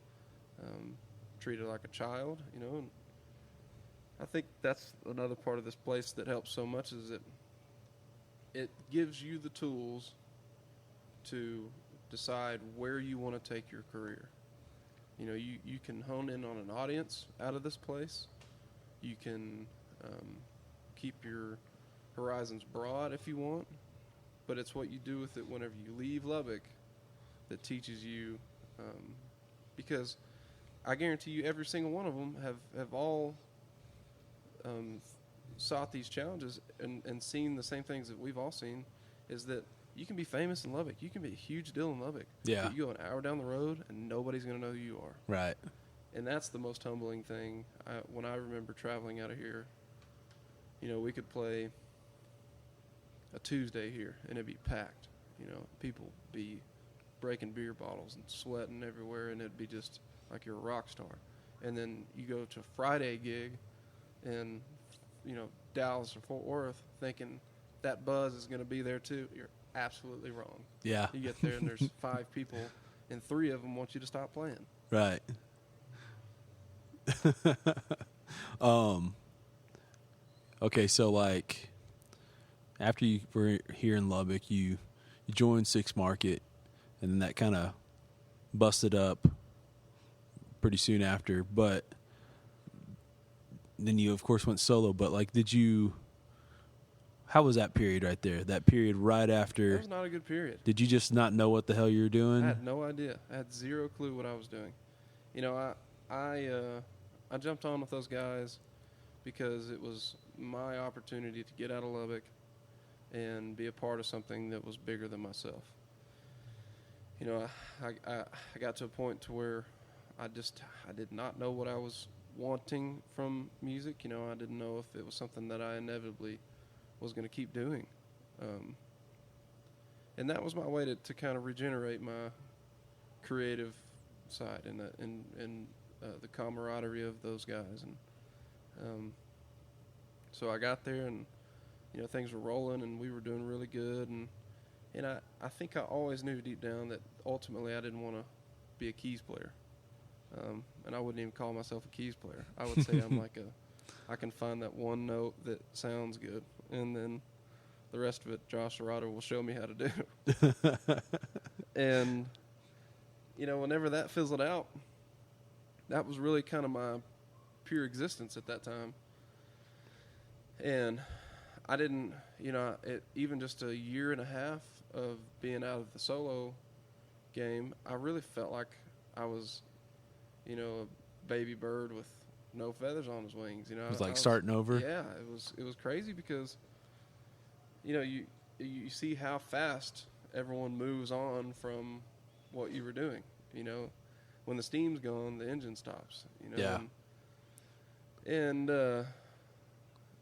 treated like a child, you know. And I think that's another part of this place that helps so much is that it gives you the tools to decide where you want to take your career. You know, you can hone in on an audience out of this place. You can keep your horizons broad if you want, but it's what you do with it whenever you leave Lubbock that teaches you, because I guarantee you every single one of them have all sought these challenges and seen the same things that we've all seen, is that you can be famous in Lubbock. You can be a huge deal in Lubbock. Yeah. But you go an hour down the road and nobody's going to know who you are. Right. And that's the most humbling thing. When I remember traveling out of here, you know, we could play a Tuesday here and it'd be packed. You know, people be breaking beer bottles and sweating everywhere, and it'd be just like you're a rock star. And then you go to a Friday gig in, you know, Dallas or Fort Worth thinking that buzz is going to be there too. You're absolutely wrong. Yeah. You get there and there's 5 people and 3 of them want you to stop playing. Right. Okay, so like after you were here in Lubbock, you joined Six Market, and then that kind of busted up pretty soon after. But then you, of course, went solo. But like, how was that period right there? That period right after. That was not a good period. Did you just not know what the hell you were doing? I had no idea. I had zero clue what I was doing. You know, I jumped on with those guys because it was my opportunity to get out of Lubbock and be a part of something that was bigger than myself. You know, I got to a point to where I did not know what I was wanting from music. You know, I didn't know if it was something that I inevitably was going to keep doing. And that was my way to kind of regenerate my creative side and the camaraderie of those guys. And so I got there, and you know, things were rolling and we were doing really good, and I think I always knew deep down that ultimately I didn't want to be a keys player. And I wouldn't even call myself a keys player. I would say I'm like I can find that one note that sounds good, and then the rest of it Josh Serrato will show me how to do. And you know, whenever that fizzled out, that was really kind of my pure existence at that time. And I didn't, you know, even just a year and a half of being out of the solo game, I really felt like I was, you know, a baby bird with no feathers on his wings. You know, it was like starting over. Yeah, it was crazy because, you know, you see how fast everyone moves on from what you were doing. You know, when the steam's gone, the engine stops. You know, yeah. And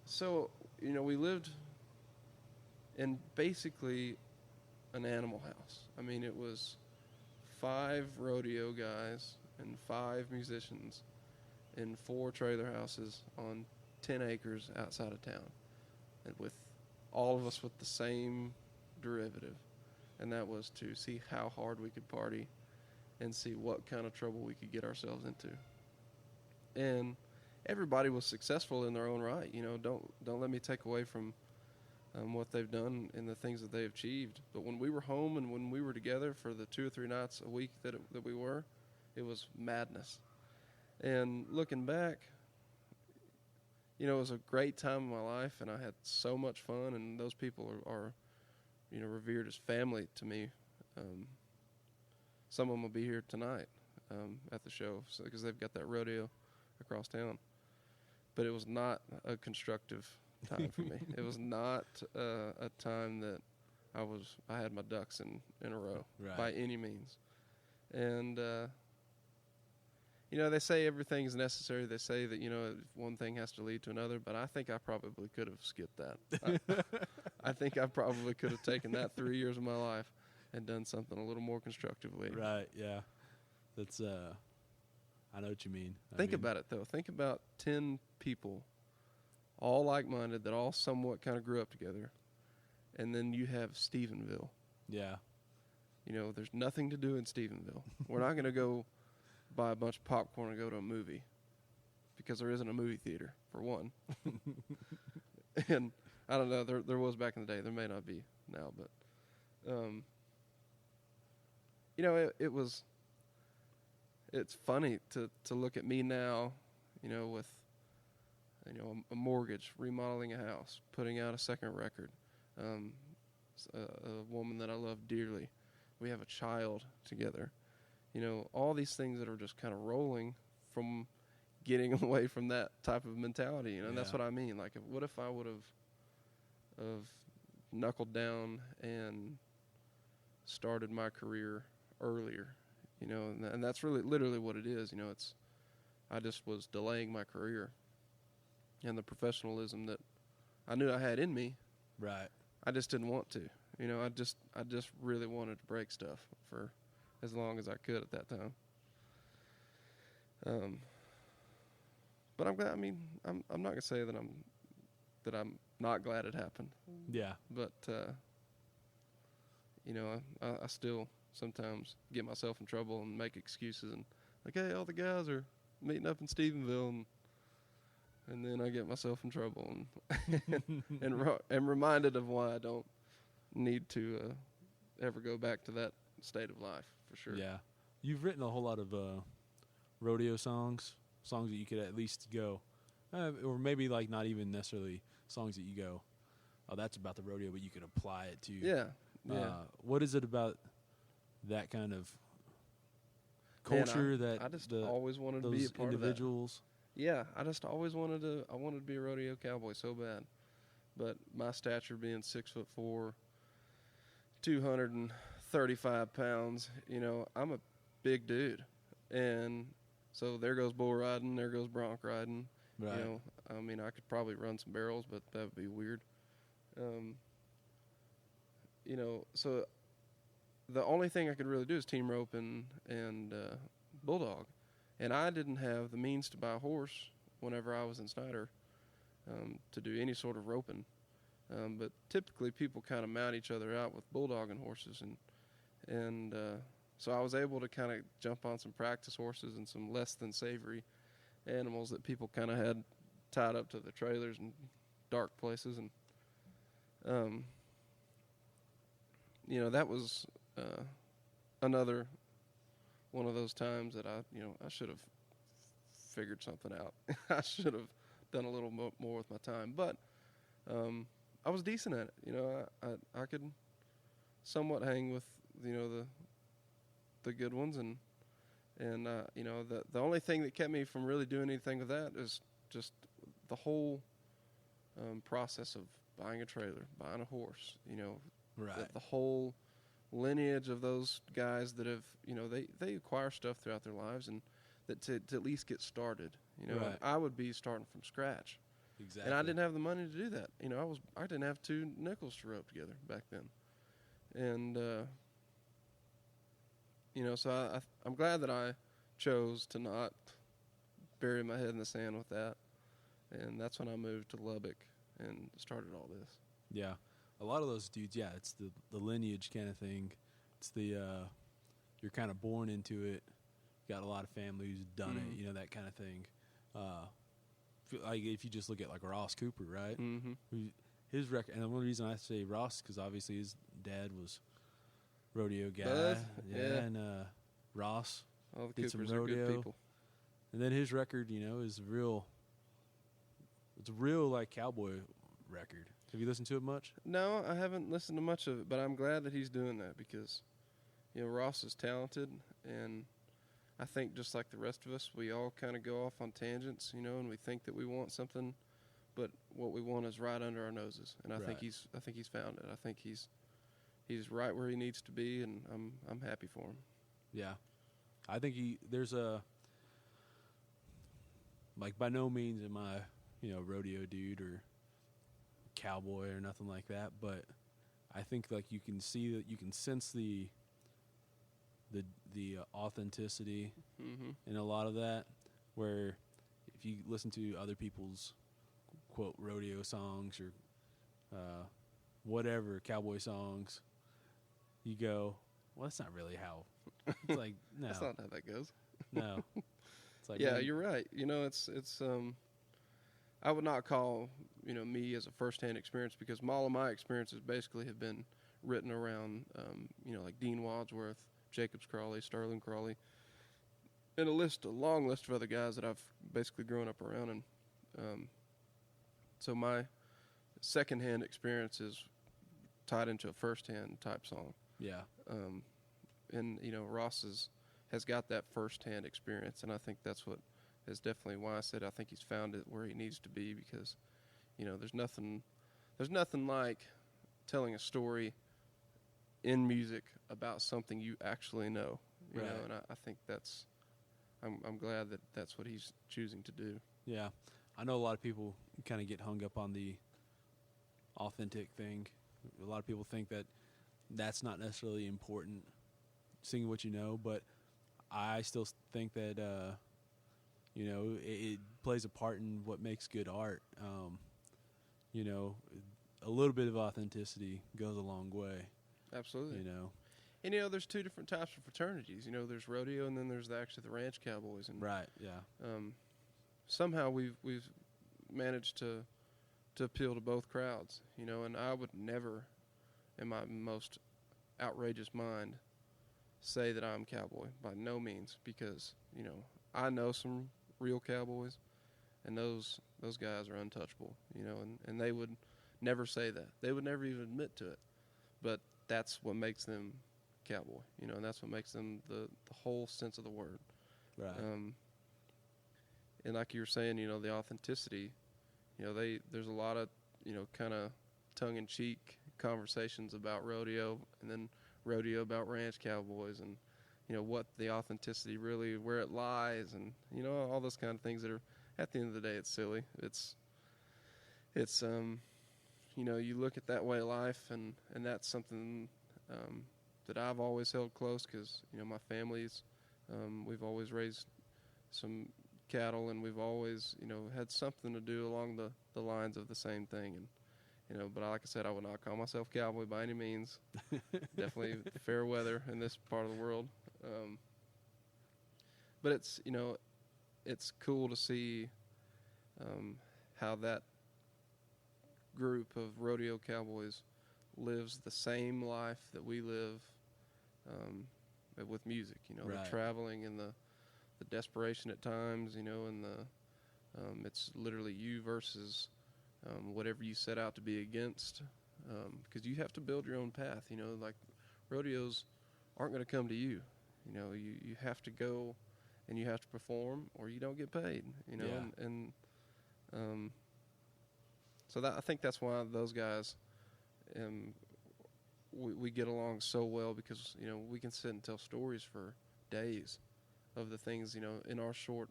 so, you know, we lived in basically an animal house. I mean, it was 5 rodeo guys and 5 musicians in 4 trailer houses on 10 acres outside of town, and with all of us with the same derivative, and that was to see how hard we could party and see what kind of trouble we could get ourselves into. And everybody was successful in their own right. You know, don't let me take away from what they've done and the things that they've achieved. But when we were home and when we were together for the 2 or 3 nights a week that we were, it was madness. And looking back, you know, it was a great time in my life, and I had so much fun. And those people are you know, revered as family to me. Some of them will be here tonight at the show because they've got that rodeo across town. But it was not a constructive time for me. It was not a time that I had my ducks in a row by any means. And you know, they say everything's necessary. They say that, you know, one thing has to lead to another, but I think I probably could have skipped that. I think I probably could have taken that 3 years of my life and done something a little more constructively. Right, yeah. That's, I know what you mean. Think about it, though. Think about 10 people, all like-minded, that all somewhat kind of grew up together, and then you have Stephenville. Yeah. You know, there's nothing to do in Stephenville. We're not going to go buy a bunch of popcorn and go to a movie because there isn't a movie theater, for one. And I don't know, there was back in the day. There may not be now, but you know, it's funny to look at me now, you know, with, you know, a mortgage, remodeling a house, putting out a second record, a woman that I love dearly. We have a child together. You know, all these things that are just kind of rolling from getting away from that type of mentality. You know, and that's what I mean. Like, what if I would have knuckled down and started my career earlier? You know, and that's really literally what it is. You know, I just was delaying my career and the professionalism that I knew I had in me. Right. I just didn't want to. You know, I just really wanted to break stuff for as long as I could at that time. But I'm glad. I mean, I'm not gonna say that I'm not glad it happened. Yeah. But you know, I still sometimes get myself in trouble and make excuses and like, hey, all the guys are meeting up in Stephenville, and then I get myself in trouble and am reminded of why I don't need to ever go back to that state of life. For sure. Yeah. You've written a whole lot of rodeo songs that you could at least go, or maybe like not even necessarily songs that you go, oh, that's about the rodeo, but you could apply it to. Yeah. What is it about that kind of culture that I just always wanted to be a part individuals? Of that. Yeah, I just always wanted to be a rodeo cowboy so bad, but my stature being 6'4", 235 pounds, you know, I'm a big dude. And so there goes bull riding, there goes bronc riding. Right. You know, I mean, I could probably run some barrels, but that would be weird. You know, so the only thing I could really do is team rope and bulldog. And I didn't have the means to buy a horse whenever I was in Snyder to do any sort of roping. But typically people kind of mount each other out with bulldogging horses, and so I was able to kind of jump on some practice horses and some less than savory animals that people kind of had tied up to the trailers in dark places, and you know, that was another one of those times that I should have figured something out. I should have done a little more with my time, but I was decent at it. You know, I could somewhat hang with, you know, the good ones, and you know, the only thing that kept me from really doing anything with that is just the whole process of buying a trailer, buying a horse. You know, right. The whole lineage of those guys that have, you know, they acquire stuff throughout their lives, and that to at least get started. You know, right. I would be starting from scratch. Exactly. And I didn't have the money to do that. You know, I didn't have 2 nickels to rope together back then. And you know, so I'm glad that I chose to not bury my head in the sand with that. And that's when I moved to Lubbock and started all this. Yeah. a lot of those dudes, yeah, it's the lineage kind of thing. It's the you're kind of born into it. Got a lot of family who's done it, you know, that kind of thing. Like if you just look at like Ross Cooper, right? Mm-hmm. His record, and the only reason I say Ross because obviously his dad was rodeo guy, Bud? Yeah. and Ross All the did some Coopers are rodeo. good people. And then his record, you know, is real. It's a real like cowboy record. Have you listened to it much? No, I haven't listened to much of it, but I'm glad that he's doing that because, you know, Ross is talented, and I think just like the rest of us, we all kind of go off on tangents, you know, and we think that we want something, but what we want is right under our noses. And I think he's found it. I think he's right where he needs to be, and I'm happy for him. Yeah, I think there's a like by no means am I, you know, rodeo dude or cowboy or nothing like that, but I think like you can see that you can sense the authenticity in a lot of that, where if you listen to other people's quote rodeo songs or whatever cowboy songs, you go, well, that's not really how. It's like no, That's not how that goes. no. It's like Yeah, man, you're right. You know, it's I would not call, you know, me as a firsthand experience because all of my experiences basically have been written around, you know, like Dean Wadsworth, Jacobs Crawley, Sterling Crawley, and a long list of other guys that I've basically grown up around. And so my secondhand experience is tied into a firsthand type song. Yeah. And, you know, Ross has got that firsthand experience, and I think that's what is definitely why I said I think he's found it where he needs to be because, you know, there's nothing like telling a story in music about something you actually know, you know, and I think I'm glad that that's what he's choosing to do. Yeah. I know a lot of people kind of get hung up on the authentic thing. A lot of people think that that's not necessarily important, singing what you know, but I still think that, you know, it plays a part in what makes good art. You know, a little bit of authenticity goes a long way. Absolutely. You know. And, you know, there's two different types of fraternities. You know, there's rodeo and then there's actually the ranch cowboys. And right, yeah. Somehow we've managed to appeal to both crowds, you know, and I would never, in my most outrageous mind, say that I'm cowboy, by no means, because, you know, I know some real cowboys, and those guys are untouchable, you know, and they would never say that. They would never even admit to it. But that's what makes them cowboy, you know, and that's what makes them the whole sense of the word. Right. And like you were saying, you know, the authenticity, you know, there's a lot of, you know, kind of tongue-in-cheek conversations about rodeo, and then rodeo about ranch cowboys, and, you know, what the authenticity really, where it lies, and, you know, all those kind of things that are, at the end of the day, it's silly. It's you know, you look at that way of life, and that's something that I've always held close because, you know, my family's, we've always raised some cattle, and we've always, you know, had something to do along the lines of the same thing. And, you know, but like I said, I would not call myself cowboy by any means. Definitely fair weather in this part of the world. But it's, you know, it's cool to see how that group of rodeo cowboys lives the same life that we live with music, you know, the traveling and the desperation at times, you know, and it's literally you versus whatever you set out to be against, because you have to build your own path, you know, like rodeos aren't going to come to you, you know, you have to go and you have to perform or you don't get paid, you know, and so that, I think that's why those guys, we get along so well because, you know, we can sit and tell stories for days of the things, you know, in our short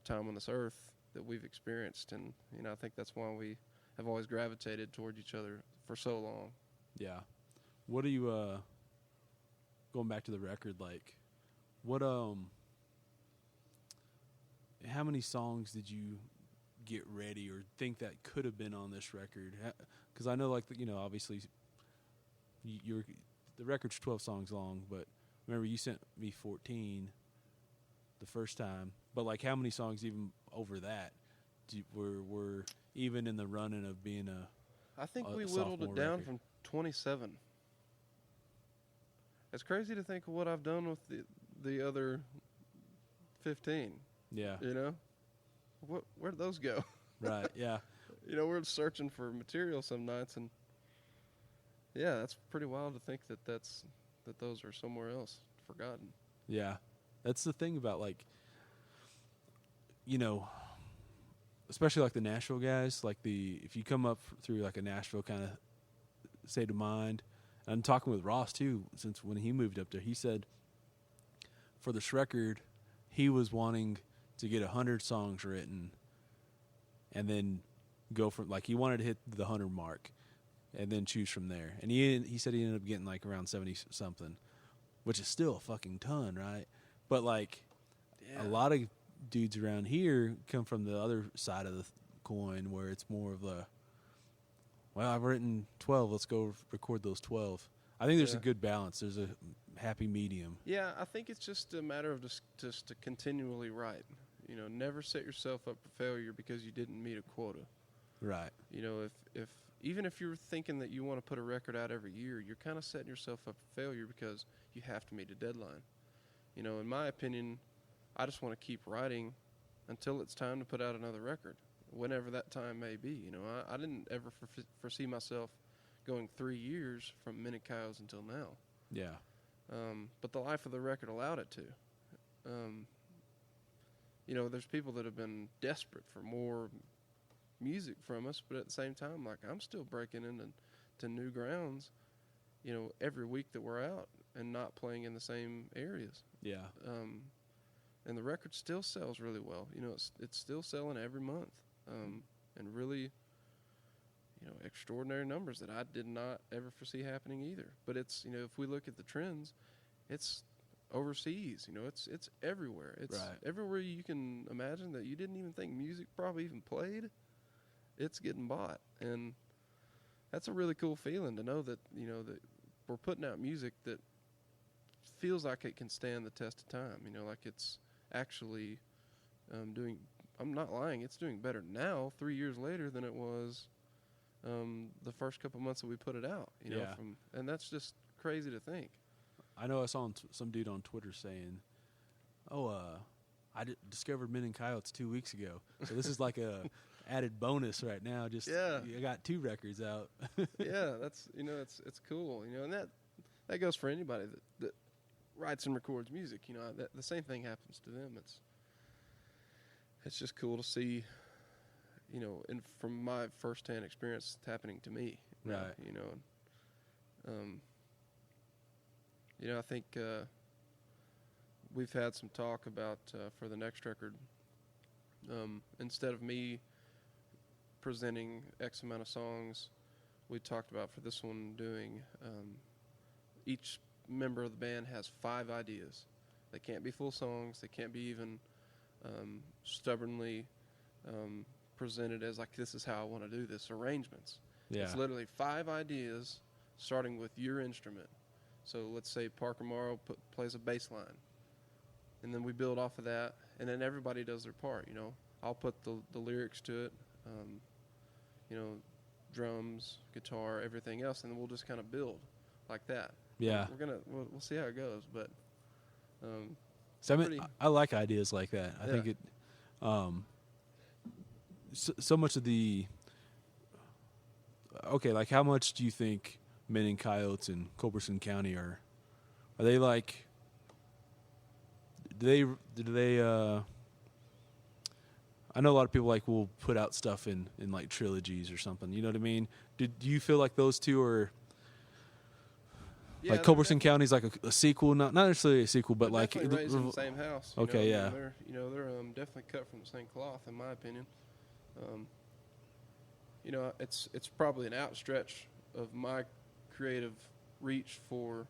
time on this earth that we've experienced. And, you know, I think that's why we have always gravitated toward each other for so long. Yeah. What are you, going back to the record, like, what, how many songs did you get ready or think that could have been on this record? because I know, like, obviously, you're the record's 12 songs long, but remember you sent me 14 the first time. But like, how many songs even over that were even in the running of being I think a we whittled it down record? from 27. It's crazy to think of what I've done with the other 15. Yeah. Where'd those go? Right. Yeah. We're searching for material some nights, and yeah, that's pretty wild to think that those are somewhere else, forgotten. Yeah. That's the thing about, like, especially like the Nashville guys, like if you come up through like a Nashville kind of state of mind, and I'm talking with Ross too, since when he moved up there, he said for this record, he was wanting to get 100 songs written and then go from, like, he wanted to hit the 100 mark and then choose from there. And he said he ended up getting like around 70 something, which is still a fucking ton, right? But like, a lot of dudes around here come from the other side of the coin, where it's more of well, I've written 12, let's go record those 12. I think there's a good balance. There's a happy medium. Yeah, I think it's just a matter of just to continually write. Never set yourself up for failure because you didn't meet a quota. Right. Even if you're thinking that you want to put a record out every year, you're kind of setting yourself up for failure because you have to meet a deadline. In my opinion, I just want to keep writing until it's time to put out another record, whenever that time may be. I didn't ever foresee myself going 3 years from Men and Coyotes until now. Yeah. But the life of the record allowed it to. There's people that have been desperate for more music from us, but at the same time, like, I'm still breaking into new grounds, every week that we're out and not playing in the same areas. Yeah. And the record still sells really well. It's still selling every month, and really, extraordinary numbers that I did not ever foresee happening either. But it's, if we look at the trends, it's overseas. It's everywhere. It's everywhere you can imagine that you didn't even think music probably even played. It's getting bought, and that's a really cool feeling to know that that we're putting out music that feels like it can stand the test of time. Like it's actually doing. I'm not lying. It's doing better now, 3 years later, than it was the first couple months that we put it out. And that's just crazy to think. I know I saw some dude on Twitter saying, I discovered Men and Coyotes 2 weeks ago, so this is like a added bonus right now. Just I got 2 records out. Yeah, that's it's cool. And that goes for anybody that writes and records music. The same thing happens to them. It's just cool to see. And from my firsthand experience, it's happening to me. Right. I think we've had some talk about for the next record. Instead of me presenting X amount of songs, we talked about for this one doing each member of the band has 5 ideas. They can't be full songs. They can't be even stubbornly presented as like, this is how I want to do this, arrangements. Yeah. It's literally 5 ideas starting with your instrument. So let's say Parker Morrow plays a bass line, and then we build off of that, and then everybody does their part. I'll put the lyrics to it, drums, guitar, everything else, and then we'll just kind of build like that. Yeah, we'll see how it goes, but I like ideas like that. I think it so much of the like, how much do you think Men and Coyotes in Culberson County are they like? Do they? I know a lot of people will put out stuff in like trilogies or something. You know what I mean? Do you feel like those two are? Yeah, like Culberson County is like a sequel, not necessarily a sequel, but like raised in the same house. Okay, yeah. They're definitely cut from the same cloth, in my opinion. It's probably an outstretch of my creative reach for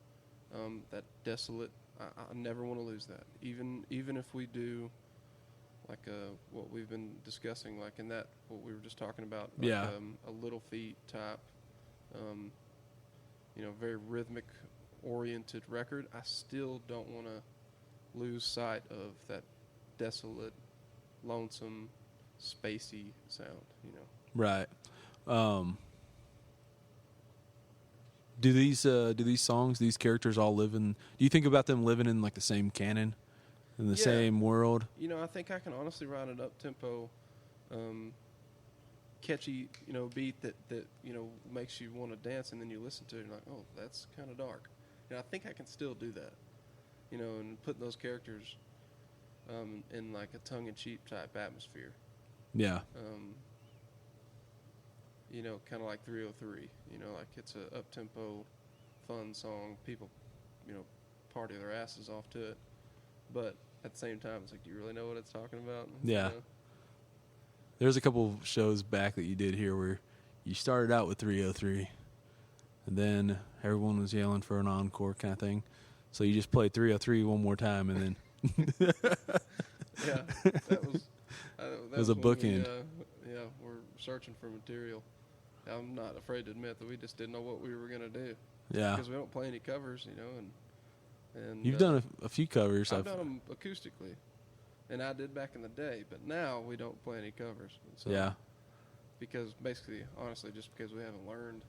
that desolate. I never want to lose that. Even if we do like what we've been discussing, like in that what we were just talking about, like, Yeah. a Little Feat type, very rhythmic oriented record. I still don't want to lose sight of that desolate, lonesome, spacey sound. Right. Do these songs, these characters all live in? Do you think about them living in like the same canon, in the Yeah. same world? I think I can honestly write an up tempo, catchy, beat that makes you want to dance, and then you listen to it and you're like, oh, that's kind of dark. I think I can still do that, and put those characters in like a tongue-in-cheek type atmosphere. Yeah. Kind of like 303. Like it's a up tempo, fun song. People, party their asses off to it, but at the same time, it's like, do you really know what it's talking about? Yeah. There's a couple of shows back that you did here where you started out with 303, and then everyone was yelling for an encore kind of thing. So you just played 303 one more time, and then Yeah, that was a when bookend. We're searching for material. I'm not afraid to admit that we just didn't know what we were gonna do. Yeah. Because we don't play any covers, and You've done a few covers. I've done them acoustically, and I did back in the day. But now we don't play any covers. So, yeah. Because basically, honestly, just because we haven't learned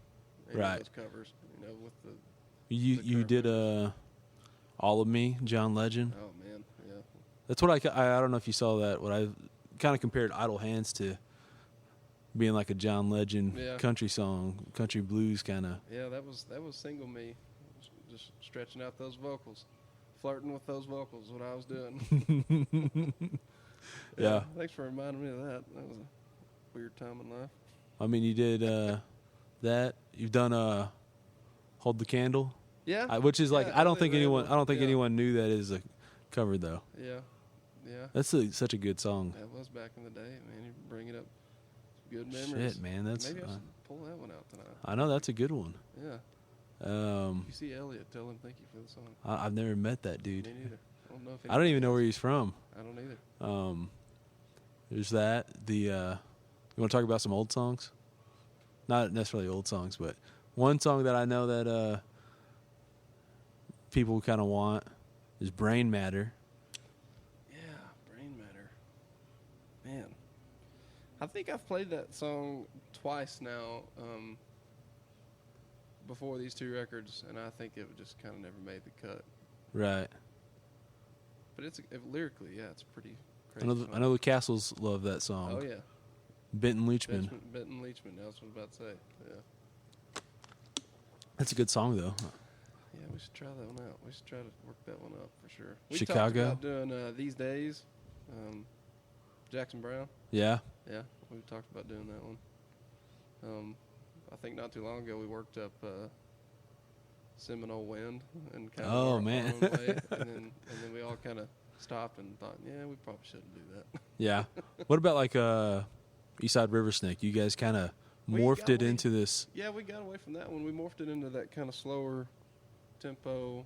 any Right. of those covers, with the You current did versions. All of Me, John Legend. Oh man, yeah. That's what I don't know if you saw that. What I kind of compared Idle Hands to being like a John Legend Yeah. country song, country blues kind of. Yeah, that was Single Me, just stretching out those vocals, flirting with those vocals. What I was doing. Yeah. Thanks for reminding me of that. That was a weird time in life. I mean, you did that. You've done Hold the Candle, Yeah. which is like Yeah, I don't think they anyone have I don't think yeah. anyone knew that is a cover though. Yeah. Yeah. That's such a good song. That was back in the day, man. You bring it up. Good memories. Shit, man, that's Maybe I should pull that one out tonight. I know that's a good one. Yeah. Um, If you see Elliot, tell him thank you for the song. I've never met that dude. Me neither. I don't know if I don't even anybody know where else. he's from. I don't either. There's that. You want to talk about some old songs? Not necessarily old songs, but one song that I know that people kind of want is Brain Matter. Yeah, Brain Matter. Man. I think I've played that song twice now before these two records, and I think it just kind of never made the cut. Right. But lyrically, yeah, it's pretty I crazy. know the Castles love that song. Oh, yeah. Benton Leachman. Benton Leachman, that's what I was about to say. Yeah. That's a good song though. Yeah, we should try that one out. We should try to work that one up for sure. We Chicago? talked about doing These Days, Jackson Brown. Yeah. Yeah, we talked about doing that one. I think not too long ago we worked up Seminole Wind and kind of Oh, our man. own way, and then we all kind of stopped and thought, yeah, we probably shouldn't do that. Yeah. What about like Eastside River Snake? You guys kind of We morphed got it away- into this. Yeah, we got away from that one. We morphed it into that kind of slower tempo,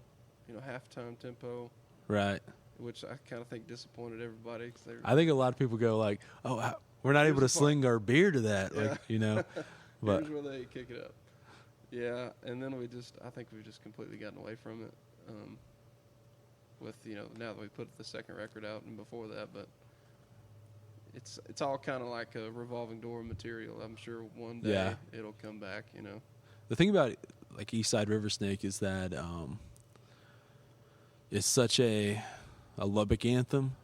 halftime tempo, Right. which I kind of think disappointed everybody. 'Cause I think a lot of people go like, "Oh, we're not able to Here's the part. sling our beer to that," Yeah. But here's where they kick it up. Yeah, and then I think we've just completely gotten away from it. With now that we put the second record out and before that, but it's all kind of like a revolving door material. I'm sure one day Yeah. it'll come back. the thing about like Eastside River Snake is that it's such a Lubbock anthem,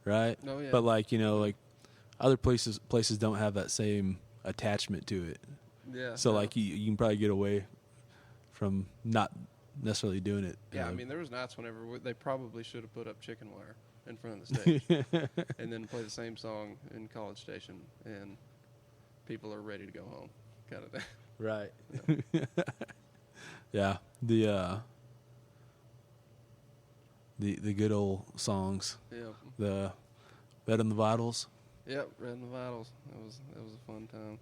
right? Oh yeah. But like like other places don't have that same attachment to it. Yeah. So no. like you can probably get away from not necessarily doing it. Yeah, I mean, there was nights whenever they probably should have put up chicken wire in front of the stage and then play the same song in College Station, and people are ready to go home, kind of thing. Right. Yeah. The good old songs. Yeah. The Red and the Vitals. Yep. Red and the Vitals. That was a fun time.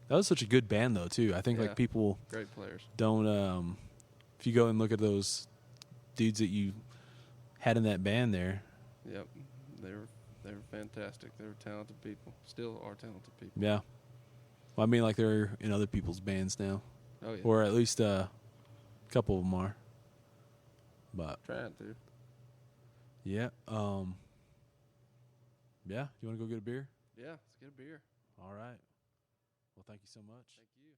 That was such a good band though too. I think Yeah. like people Great players. don't if you go and look at those dudes that you had in that band there, Yep. They were They were fantastic. They were talented people. Still are talented people. Yeah. Well, I mean, like they're in other people's bands now, Oh yeah. or at least a couple of them are. But Trying to. yeah, yeah. You want to go get a beer? Yeah, let's get a beer. All right. Well, thank you so much. Thank you.